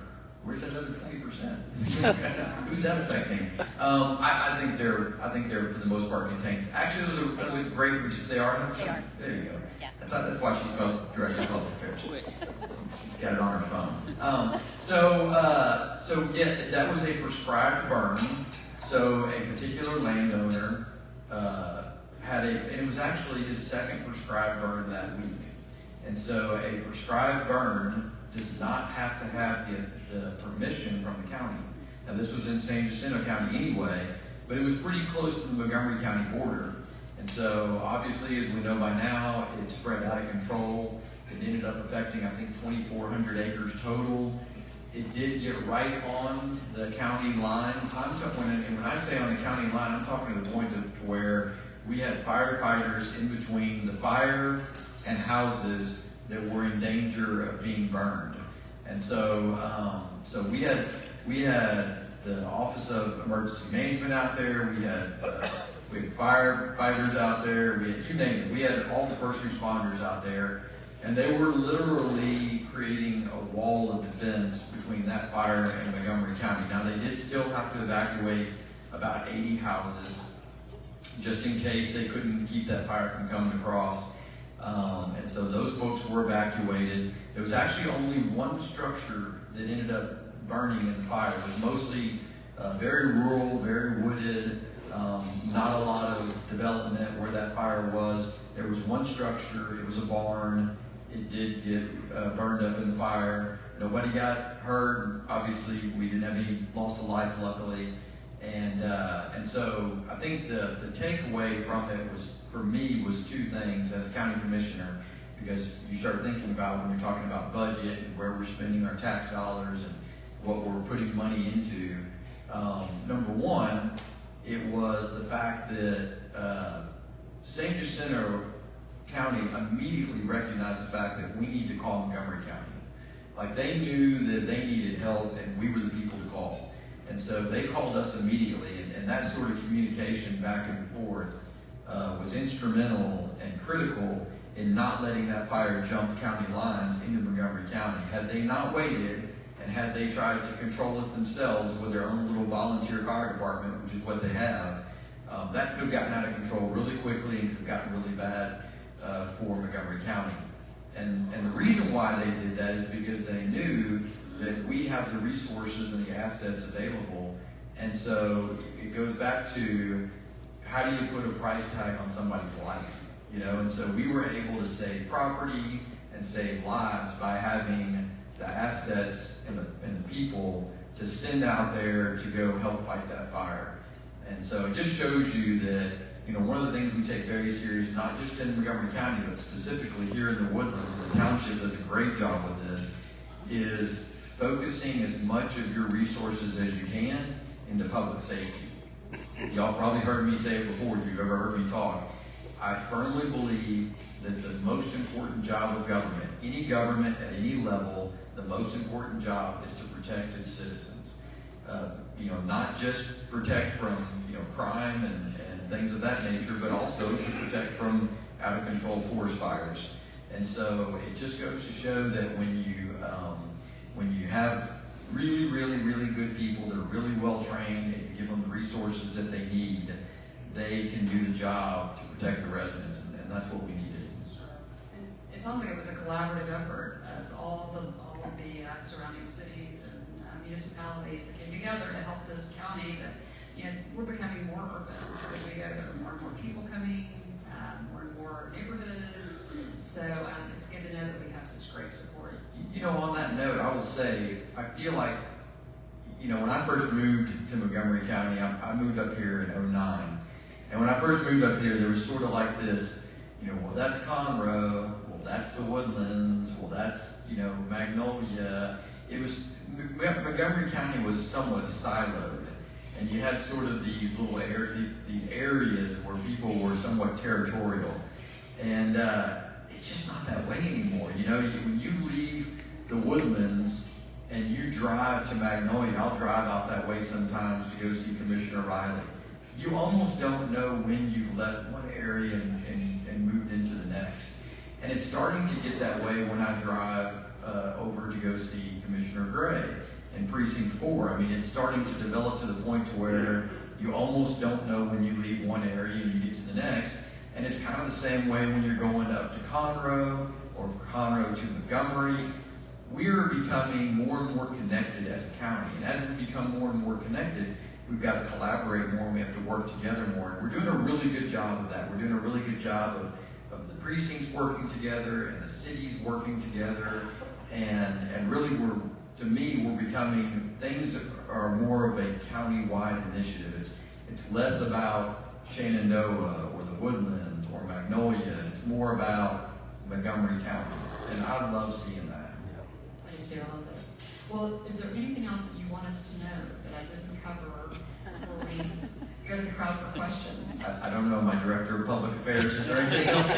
where's that other 20%? Who's that affecting? I think they're for the most part contained. Actually, that was a great research. They are 100%. There you go. Yeah. That's why she's called Director of Public Affairs. Got it on her phone. So yeah, that was a prescribed burn. So a particular landowner and it was actually his second prescribed burn that week. And so a prescribed burn does not have to have the permission from the county. Now this was in San Jacinto County anyway, but it was pretty close to the Montgomery County border. And so obviously, as we know by now, it spread out of control. It ended up affecting, I think, 2,400 acres total. It did get right on the county line. When I say on the county line, I'm talking to the point to where we had firefighters in between the fire and houses that were in danger of being burned. And so, we had the Office of Emergency Management out there. We had firefighters out there. We had, you name it. We had all the first responders out there. And they were literally creating a wall of defense between that fire and Montgomery County. Now, they did still have to evacuate about 80 houses, just in case they couldn't keep that fire from coming across. And so those folks were evacuated. There was actually only one structure that ended up burning in the fire. It was mostly very rural, very wooded, not a lot of development where that fire was. There was one structure. It was a barn. It did get burned up in the fire. Nobody got hurt. Obviously, we didn't have any loss of life, luckily. And so I think the takeaway from it was, for me, was two things as a county commissioner, because you start thinking about when you're talking about budget and where we're spending our tax dollars and what we're putting money into. Number one, it was the fact that San Jacinto County immediately recognized the fact that we need to call Montgomery County. Like, they knew that they needed help and we were the people to call. And so they called us immediately, and that sort of communication back and forth was instrumental and critical in not letting that fire jump county lines into Montgomery County. Had they not waited, and had they tried to control it themselves with their own little volunteer fire department, which is what they have, that could have gotten out of control really quickly and could have gotten really bad for Montgomery County. And the reason why they did that is because they knew that we have the resources and the assets available. And so it goes back to, how do you put a price tag on somebody's life? You know, and so we were able to save property and save lives by having the assets and the people to send out there to go help fight that fire. And so it just shows you that, you know, one of the things we take very serious, not just in Montgomery County, but specifically here in the Woodlands, the township does a great job with this, is focusing as much of your resources as you can into public safety. Y'all probably heard me say it before if you've ever heard me talk. I firmly believe that the most important job of government, any government at any level, the most important job is to protect its citizens. You know, not just protect from, you know, crime and things of that nature, but also to protect from out of control forest fires. And so it just goes to show that when you have really, really, really good people that are really well trained and you give them the resources that they need, they can do the job to protect the residents, and that's what we needed. And it sounds like it was a collaborative effort of all of the surrounding cities and municipalities that came together to help this county. That, you know, we're becoming more urban as we go. There are more and more people coming. more neighborhoods. So it's good to know that we have such great support. You know, on that note, I will say, I feel like, you know, when I first moved to Montgomery County, I moved up here in 09. And when I first moved up here, there was sort of like this, you know, well, that's Conroe, well, that's the Woodlands, well, that's, you know, Magnolia. It was, Montgomery County was somewhat siloed. And you had sort of these little these areas where people were somewhat territorial. And it's just not that way anymore. You know, when you leave the Woodlands and you drive to Magnolia, I'll drive out that way sometimes to go see Commissioner Riley. You almost don't know when you've left one area and moved into the next. And it's starting to get that way when I drive over to go see Commissioner Gray in Precinct 4. I mean, it's starting to develop to the point to where you almost don't know when you leave one area and you get to the next. And it's kind of the same way when you're going up to Conroe or Conroe to Montgomery. We're becoming more and more connected as a county. And as we become more and more connected, we've got to collaborate more and we have to work together more. And we're doing a really good job of that. We're doing a really good job of the precincts working together and the cities working together. And really to me, we're becoming, things that are more of a county-wide initiative. It's less about Shenandoah or the Woodlands or Magnolia. It's more about Montgomery County. And I love seeing that. I do too, I love it. Well, is there anything else that you want us to know that I didn't cover before we go to the crowd for questions? I don't know, my Director of Public Affairs, is there anything else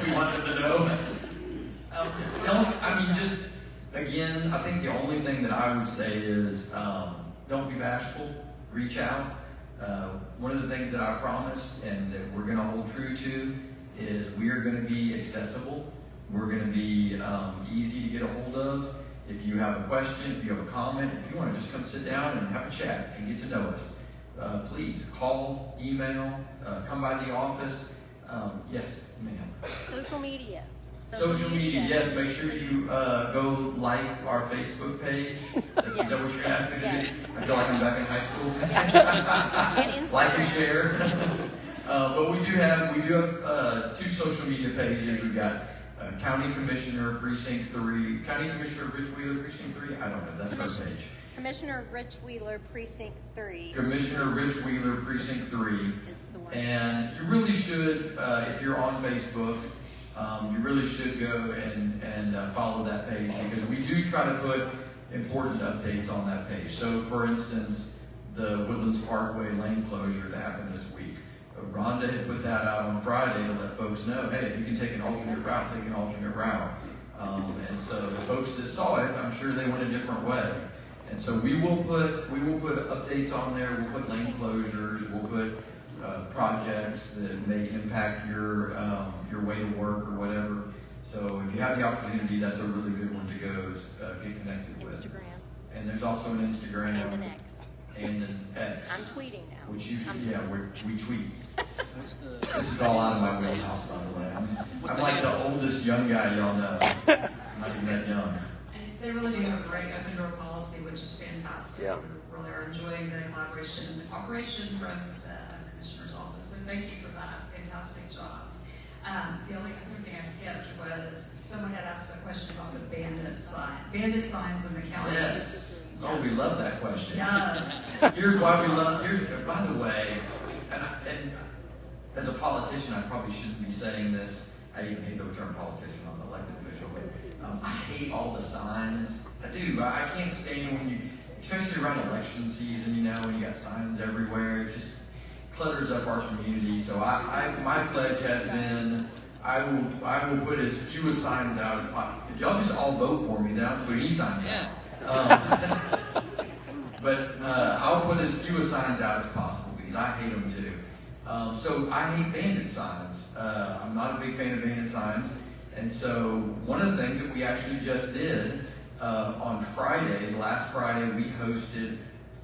we wanted to know? No, I mean, just, again, I think the only thing that I would say is don't be bashful, reach out. One of the things that I promised and that we're going to hold true to is we are going to be accessible. We're going to be easy to get a hold of. If you have a question, if you have a comment, if you want to just come sit down and have a chat and get to know us, please call, email, come by the office. Yes, ma'am. Social media. Social media, yes. Make sure you go like our Facebook page. Is that what you're asking me to do? I feel like I'm back in high school. Like and share. But we do have 2 social media pages. We've got County Commissioner Precinct 3, County Commissioner Ritch Wheeler Precinct 3. I don't know. That's our page. Commissioner Ritch Wheeler Precinct 3. Commissioner Ritch Wheeler Precinct 3. Is the one. And you really should, if you're on Facebook, you really should go and follow that page because we do try to put important updates on that page. So, for instance, the Woodlands Parkway lane closure that happened this week. Rhonda had put that out on Friday to let folks know, hey, if you can take an alternate route, take an alternate route. And so the folks that saw it, I'm sure they went a different way. And so we will put updates on there. We'll put lane closures. We'll put projects that may impact your way to work or whatever. So if you have the opportunity, that's a really good one to go get connected with. Instagram. And there's also an Instagram. And an X. And an X. I'm tweeting now. Which you should, we tweet. This is all out of my wheelhouse, by the way. I'm like the oldest young guy y'all know. I'm not even that young. They really do have a great open door policy, which is fantastic. Yeah. We really are enjoying the collaboration and the cooperation from the Commissioner's office. So thank you for that. Fantastic job. The only other thing I skipped was someone had asked a question about the bandit sign. Bandit signs in the county. Yes. Oh, we love that question. Yes. Here's why we love, by the way, and as a politician, I probably shouldn't be saying this. I even hate the term politician, I'm an elected official, but I hate all the signs. I do. I can't stand when you, especially around election season, you know, when you got signs everywhere. It just clutters up our community. So my pledge has been, I will put as few signs out as possible. If y'all just all vote for me, then I'll put any signs out. But I'll put as few signs out as possible because I hate them too. So I hate bandit signs. I'm not a big fan of bandit signs. And so one of the things that we actually just did on Friday, last Friday, we hosted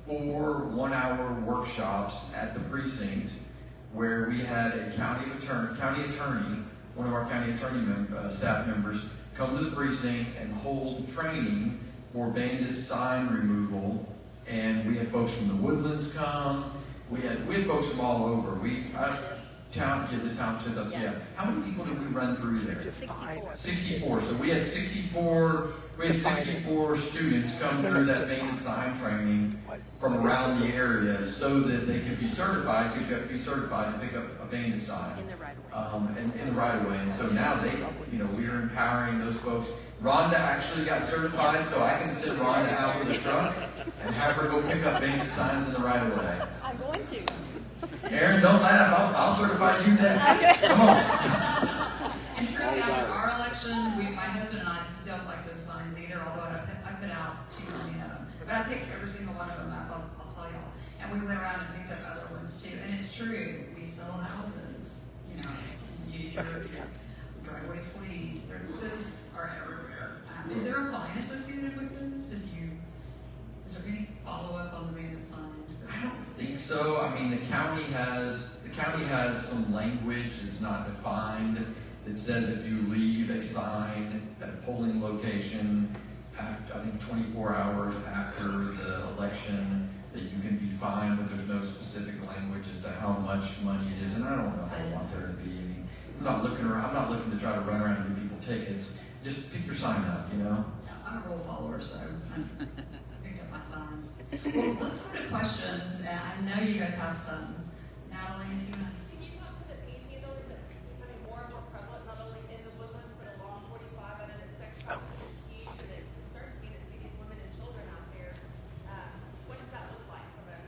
4 one-hour workshops at the precinct where we had a county attorney, one of our county attorney staff members, come to the precinct and hold training for bandit sign removal. And we had folks from the Woodlands come. We had folks from all over. the township, yeah. How many people did we run through there? 64. So we had 64 students come through that painted sign training from around the area so that they could be certified, because you have to be certified to pick up a painted sign. In the right of way. In the right of way. And so now we are empowering those folks. Rhonda actually got certified, so I can send Rhonda out with a truck and have her go pick up painted signs in the right of way. I'm going to. Aaron, don't laugh. I'll certify you next. Come on. And truly, after our election, my husband and I don't like those signs either, although I put out 2 million of them. But I picked every single one of them up, I'll tell y'all. And we went around and picked up other ones too. And it's true, we sell houses. Your driveway's clean. Those are everywhere. Is there a fine associated with those? Is there any follow-up on the painted signs? I don't think so. I mean, the county has some language that's not defined that says if you leave a sign at a polling location after, I think 24 hours after the election, that you can be fined, but there's no specific language as to how much money it is. And I don't know if I want there to be any. I'm not looking to try to run around and give people tickets. Just pick your sign up, Yeah, I'm a rule follower, so I'm picking up my signs. Well, let's go to questions. And I know you guys have some. Natalie, if you want. Can you talk to the paint handling that's becoming more and more prevalent, not only in the Woodlands, but along 45? I know that section is huge, and it concerns me to see these women and children out there. What does that look like from a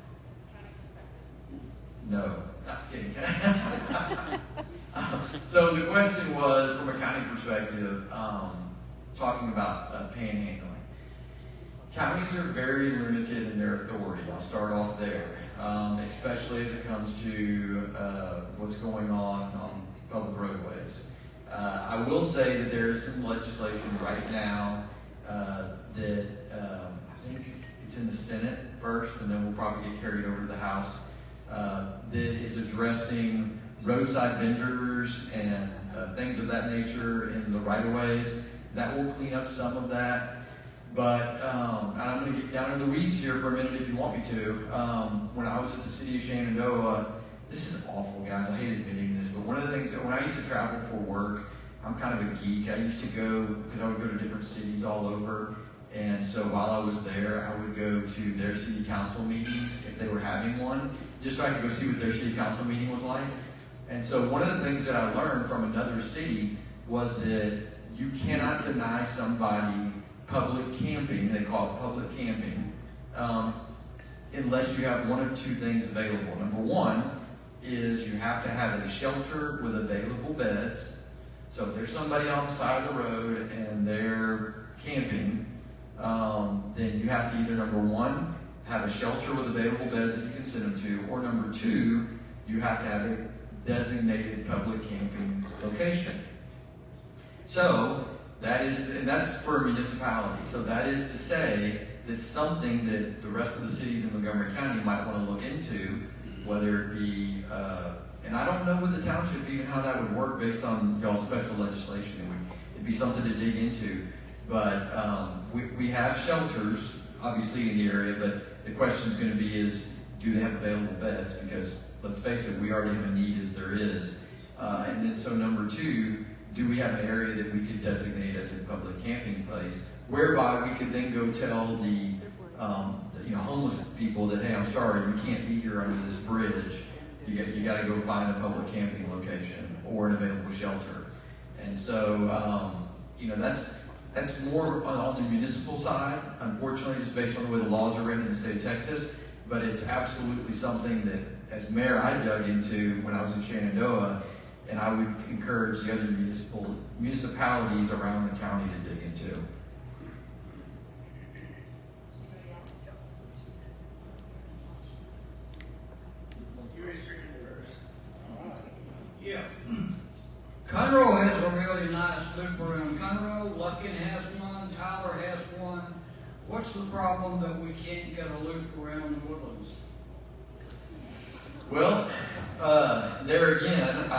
county perspective? No, not kidding. So the question was, from a county perspective, talking about panhandling. Counties are very limited in their authority. I'll start off there, especially as it comes to what's going on public roadways. I will say that there is some legislation right now that I think it's in the Senate first, and then will probably get carried over to the House, that is addressing roadside vendors and things of that nature in the right-of-ways. That will clean up some of that. But, and I'm going to get down in the weeds here for a minute if you want me to. When I was at the city of Shenandoah, this is awful, guys. I hate admitting this, but one of the things that when I used to travel for work, I'm kind of a geek. I used to go, because I would go to different cities all over. And so while I was there, I would go to their city council meetings if they were having one, just so I could go see what their city council meeting was like. And so one of the things that I learned from another city was that you cannot deny somebody public camping, they call it public camping, unless you have one of 2 things available. Number one is you have to have a shelter with available beds. So if there's somebody on the side of the road and they're camping, then you have to either, number one, have a shelter with available beds that you can send them to, or number 2, you have to have a designated public camping location. So that's for a municipality. So that is to say that's something that the rest of the cities in Montgomery County might want to look into, whether it be, and I don't know with the township even how that would work based on y'all's special legislation. It'd be something to dig into. But we have shelters, obviously, in the area, but the question is going to be is, do they have available beds? Because let's face it, we already have a need as there is. And then so number 2, do we have an area that we could designate as a public camping place, whereby we could then go tell the homeless people that, hey, I'm sorry, you can't be here under this bridge. You got to go find a public camping location or an available shelter. And so that's more on the municipal side, unfortunately, just based on the way the laws are written in the state of Texas. But it's absolutely something that, as mayor, I dug into when I was in Shenandoah, and I would encourage the other municipalities around the county to dig into. You raise your hand first. Yeah. Conroe has a really nice loop around Conroe. Lufkin has one. Tyler has one. What's the problem that we can't get a loop around the Woodlands? Well, there again,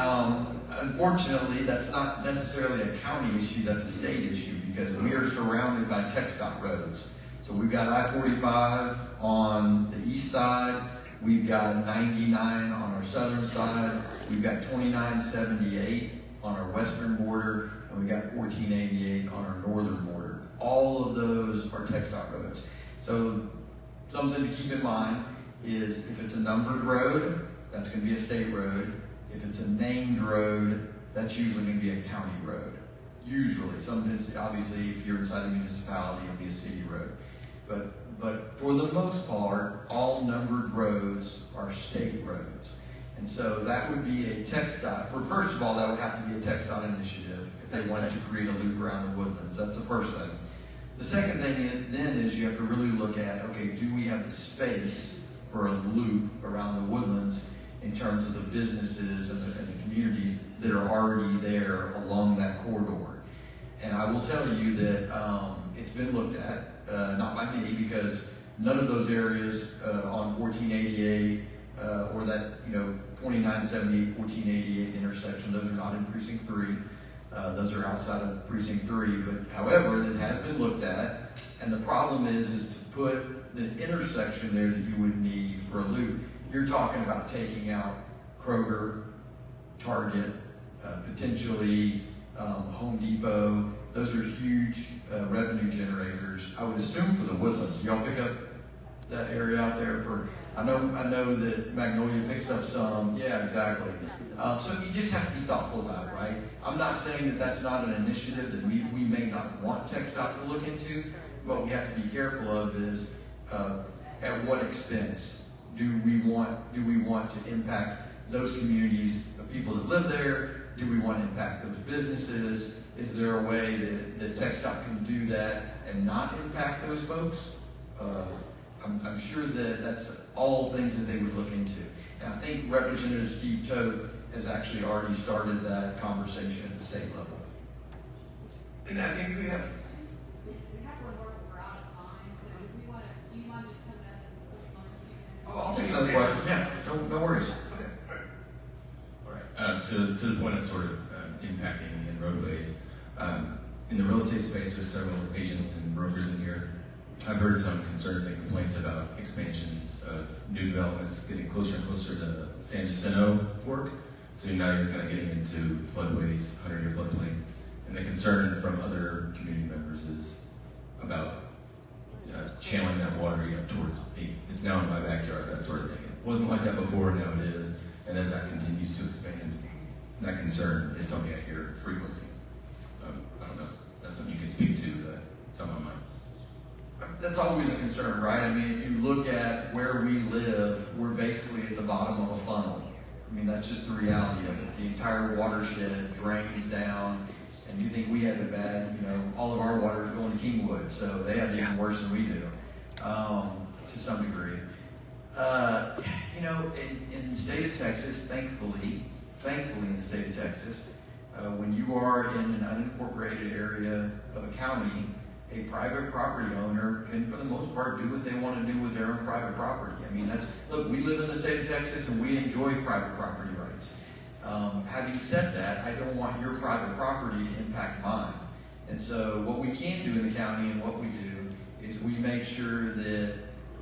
unfortunately, that's not necessarily a county issue, that's a state issue, because we are surrounded by TxDOT roads. So we've got I-45 on the east side, We've got 99 on our southern side. We've got 2978 on our western border, and we've got 1488 on our northern border. All of those are TxDOT roads. So something to keep in mind is if it's a numbered road, that's going to be a state road. If it's a named road, that's usually going to be a county road. Usually, sometimes obviously if you're inside a municipality, it'll be a city road. But for the most part, all numbered roads are state roads. And so that would be a TxDOT, first of all, that would have to be a TxDOT initiative if they wanted to create a loop around the woodlands. That's the first thing. The second thing is you have to really look at, okay, do we have the space for a loop around the woodlands in terms of the businesses and the communities that are already there along that corridor? And I will tell you that it's been looked at, not by me, because none of those areas on 1488 or that 2978, 1488 intersection, those are not in precinct 3. Those are outside of precinct 3. But however, it has been looked at, and the problem is to put the intersection there that you would need for a loop. You're talking about taking out Kroger, Target, potentially Home Depot. Those are huge revenue generators. I would assume for the woodlands. Y'all pick up that area out there for? I know that Magnolia picks up some. Yeah, exactly. So you just have to be thoughtful about it, right? I'm not saying that that's not an initiative that we may not want TxDOT to look into. What we have to be careful of is at what expense do we want to impact those communities of people that live there? Do we want to impact those businesses? Is there a way that TxDOT can do that and not impact those folks? I'm sure that that's all things that they would look into. And I think Representative Steve Toth has actually already started that conversation at the state level. And I think we have. We have one more, we're out of time, so do you mind just coming up and Oh, I'll take another question. Yeah, no worries. All right. To the point of sort of impacting in roadways, in the real estate space, with several agents and brokers in here, I've heard some concerns and complaints about expansions of new developments getting closer and closer to San Jacinto Fork. So now you're kind of getting into floodways, 100-year floodplain. And the concern from other community members is about channeling that water towards, hey, it's now in my backyard, that sort of thing. It wasn't like that before, now it is. And as that continues to expand, that concern is something I hear frequently. I don't know, that's something you can speak to that's on my mind. That's always a concern, right? I mean, if you look at where we live, we're basically at the bottom of a funnel. I mean, that's just the reality of it. The entire watershed drains down, and you think we have it bad, all of our water is going to Kingwood, so they have it even worse than we do, to some degree. In the state of Texas, thankfully in the state of Texas, when you are in an unincorporated area of a county, a private property owner can, for the most part, do what they want to do with their own private property. I mean, look, we live in the state of Texas and we enjoy private property rights. Having said that, I don't want your private property to impact mine. And so what we can do in the county and what we do is we make sure that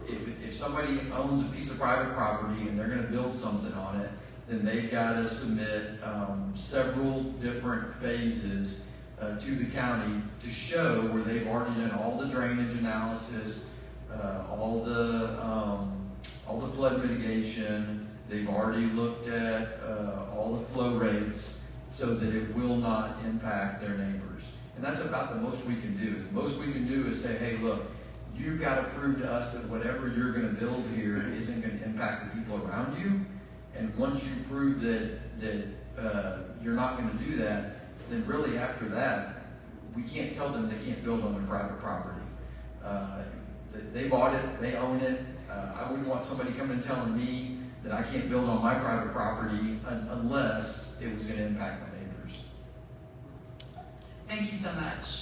if somebody owns a piece of private property and they're going to build something on it, then they've got to submit several different phases to the county to show where they've already done all the drainage analysis, all the flood mitigation. They've already looked at all the flow rates so that it will not impact their neighbors. And that's about the most we can do. The most we can do is say, hey, look, you've got to prove to us that whatever you're going to build here isn't going to impact the people around you. And once you prove that you're not going to do that, then really after that, we can't tell them they can't build on their private property. They bought it, they own it. I wouldn't want somebody coming and telling me that I can't build on my private property unless it was going to impact my neighbors. Thank you so much.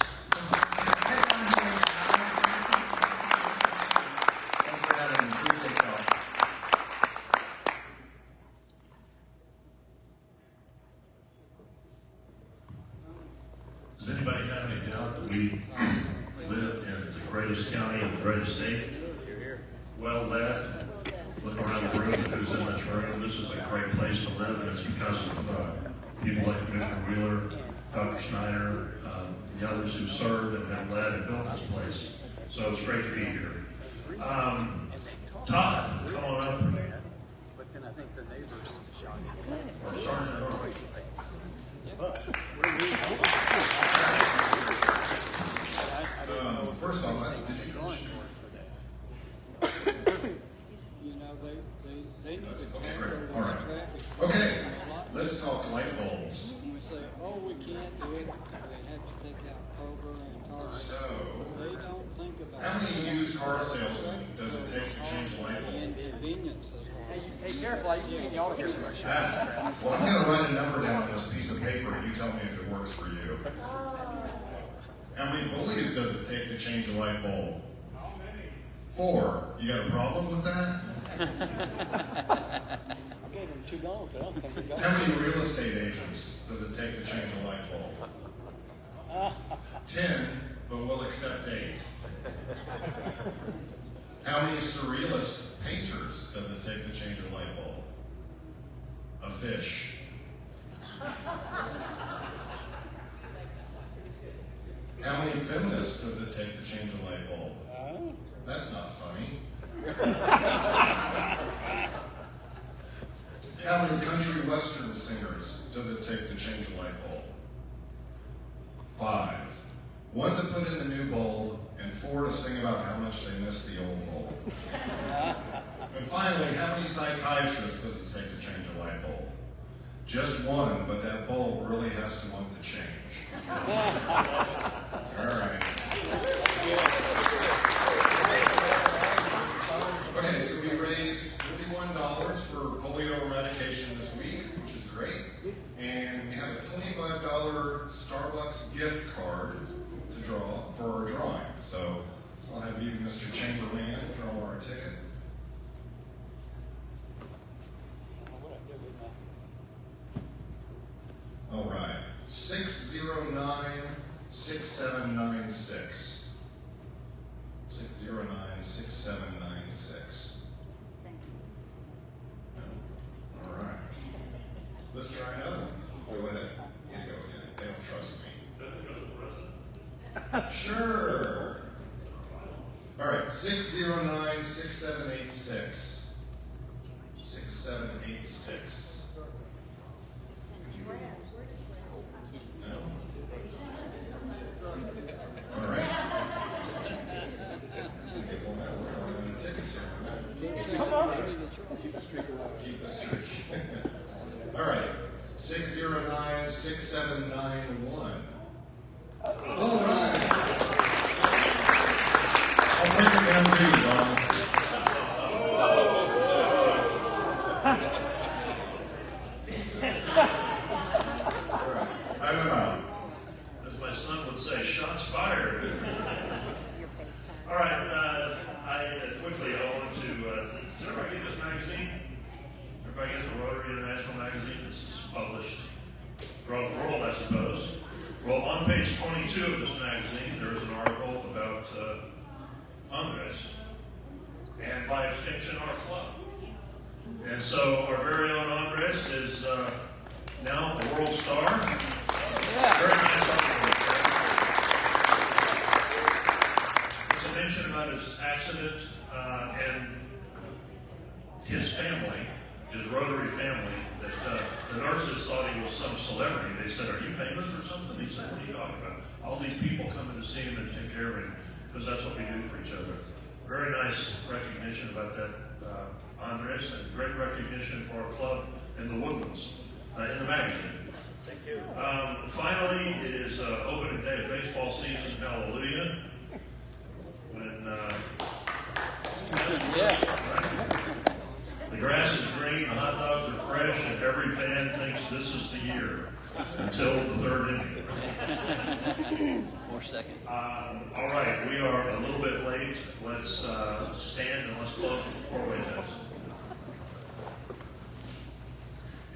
Thanks for having me. Appreciate y'all. Does anybody have any doubt that we live in the greatest county in the greatest state? Well led, look around the room, who's in this room, this is a great place to live, and it's because of people like Commissioner Wheeler, Dr. Snyder, the others who served and have led and built this place. So it's great to be here. Todd, come on up. But then I think the neighbors shot it. Or Sergeant Earl. First off, You know, they need to okay, turn great. over All this right. traffic. Okay, let's talk light bulbs. When we say, oh, we can't do it, they have to take out Kroger and Target. So, They don't think about how many used car salesmen does it take to change a light bulb? inconvenience as well. Hey, careful, you should get the auto care somebody. Well, I'm going to write a number down on this piece of paper and you tell me if it works for you. How many pulleys does it take to change a light bulb? 4. You got a problem with that? I gave them $2, but I don't think they got How many real estate agents does it take to change a light bulb? 10, but we'll accept 8. How many surrealist painters does it take to change a light bulb? A fish. How many feminists does it take to change a light bulb? That's not funny. How many country western singers does it take to change a light bulb? 5. 1 to put in the new bulb, and 4 to sing about how much they miss the old bulb. And finally, how many psychiatrists does it take to change a light bulb? Just 1, but that bulb really has to want to change. All right. Okay, so we raised $41 for polio eradication this week, which is great. And we have a $25 Starbucks gift card to draw for our drawing. So I'll have you, Mr. Chamberlain, draw our ticket. All right, 609-6796. 609-6796. All right. Let's try another one. Go ahead. You go again. They don't trust me. Sure. All right, 609-6786. 6786. No? All right. Tickets here. Come on. Keep the streak alive. Keep the streak. All right. 609-6791. All right. I'll break it down to you, Don. All right. I'm out. As my son would say, shots fired. All right, quickly, I want to, does everybody get this magazine? Everybody get the Rotary International magazine? This is published throughout the world, I suppose. Well, on page 22 of this magazine, there's an article about Andres, and by extension, our club. And so our very own Andres is now a world star. Very nice article. There's a mention about his accident and his family, his Rotary family, that the nurses thought he was some celebrity. They said, "Are you famous or something?" He said, "What are you talking about? All these people coming to see him and take care of him, because that's what we do for each other." Very nice recognition about that, Andres, and great recognition for our club in the Woodlands, in the magazine. Thank you. Finally, it is opening day of baseball season. Hallelujah. When the grass is green, the hot dogs are fresh, and every fan thinks this is the year until the third inning. Or second. All right, we are a little bit late. Let's stand and let's close with the four-way test.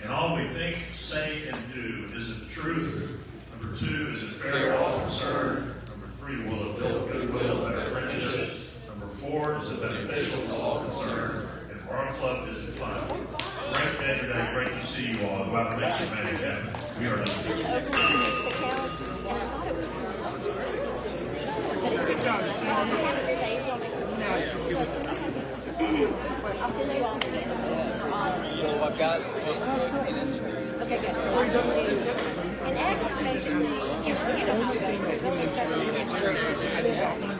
In all we think, say, and do, is it the truth? Number 2, is it fair to all concerned? Number 3, will it build goodwill and our friendships? Number 4, is it beneficial to all concerned? And for our club, have it saved on my computer. So as soon as I get I'll send you all the handles for all of you. So I've got Facebook and Instagram. Okay, good. I'll send you. And X is basically, you know how it goes. There's only 7 different versions.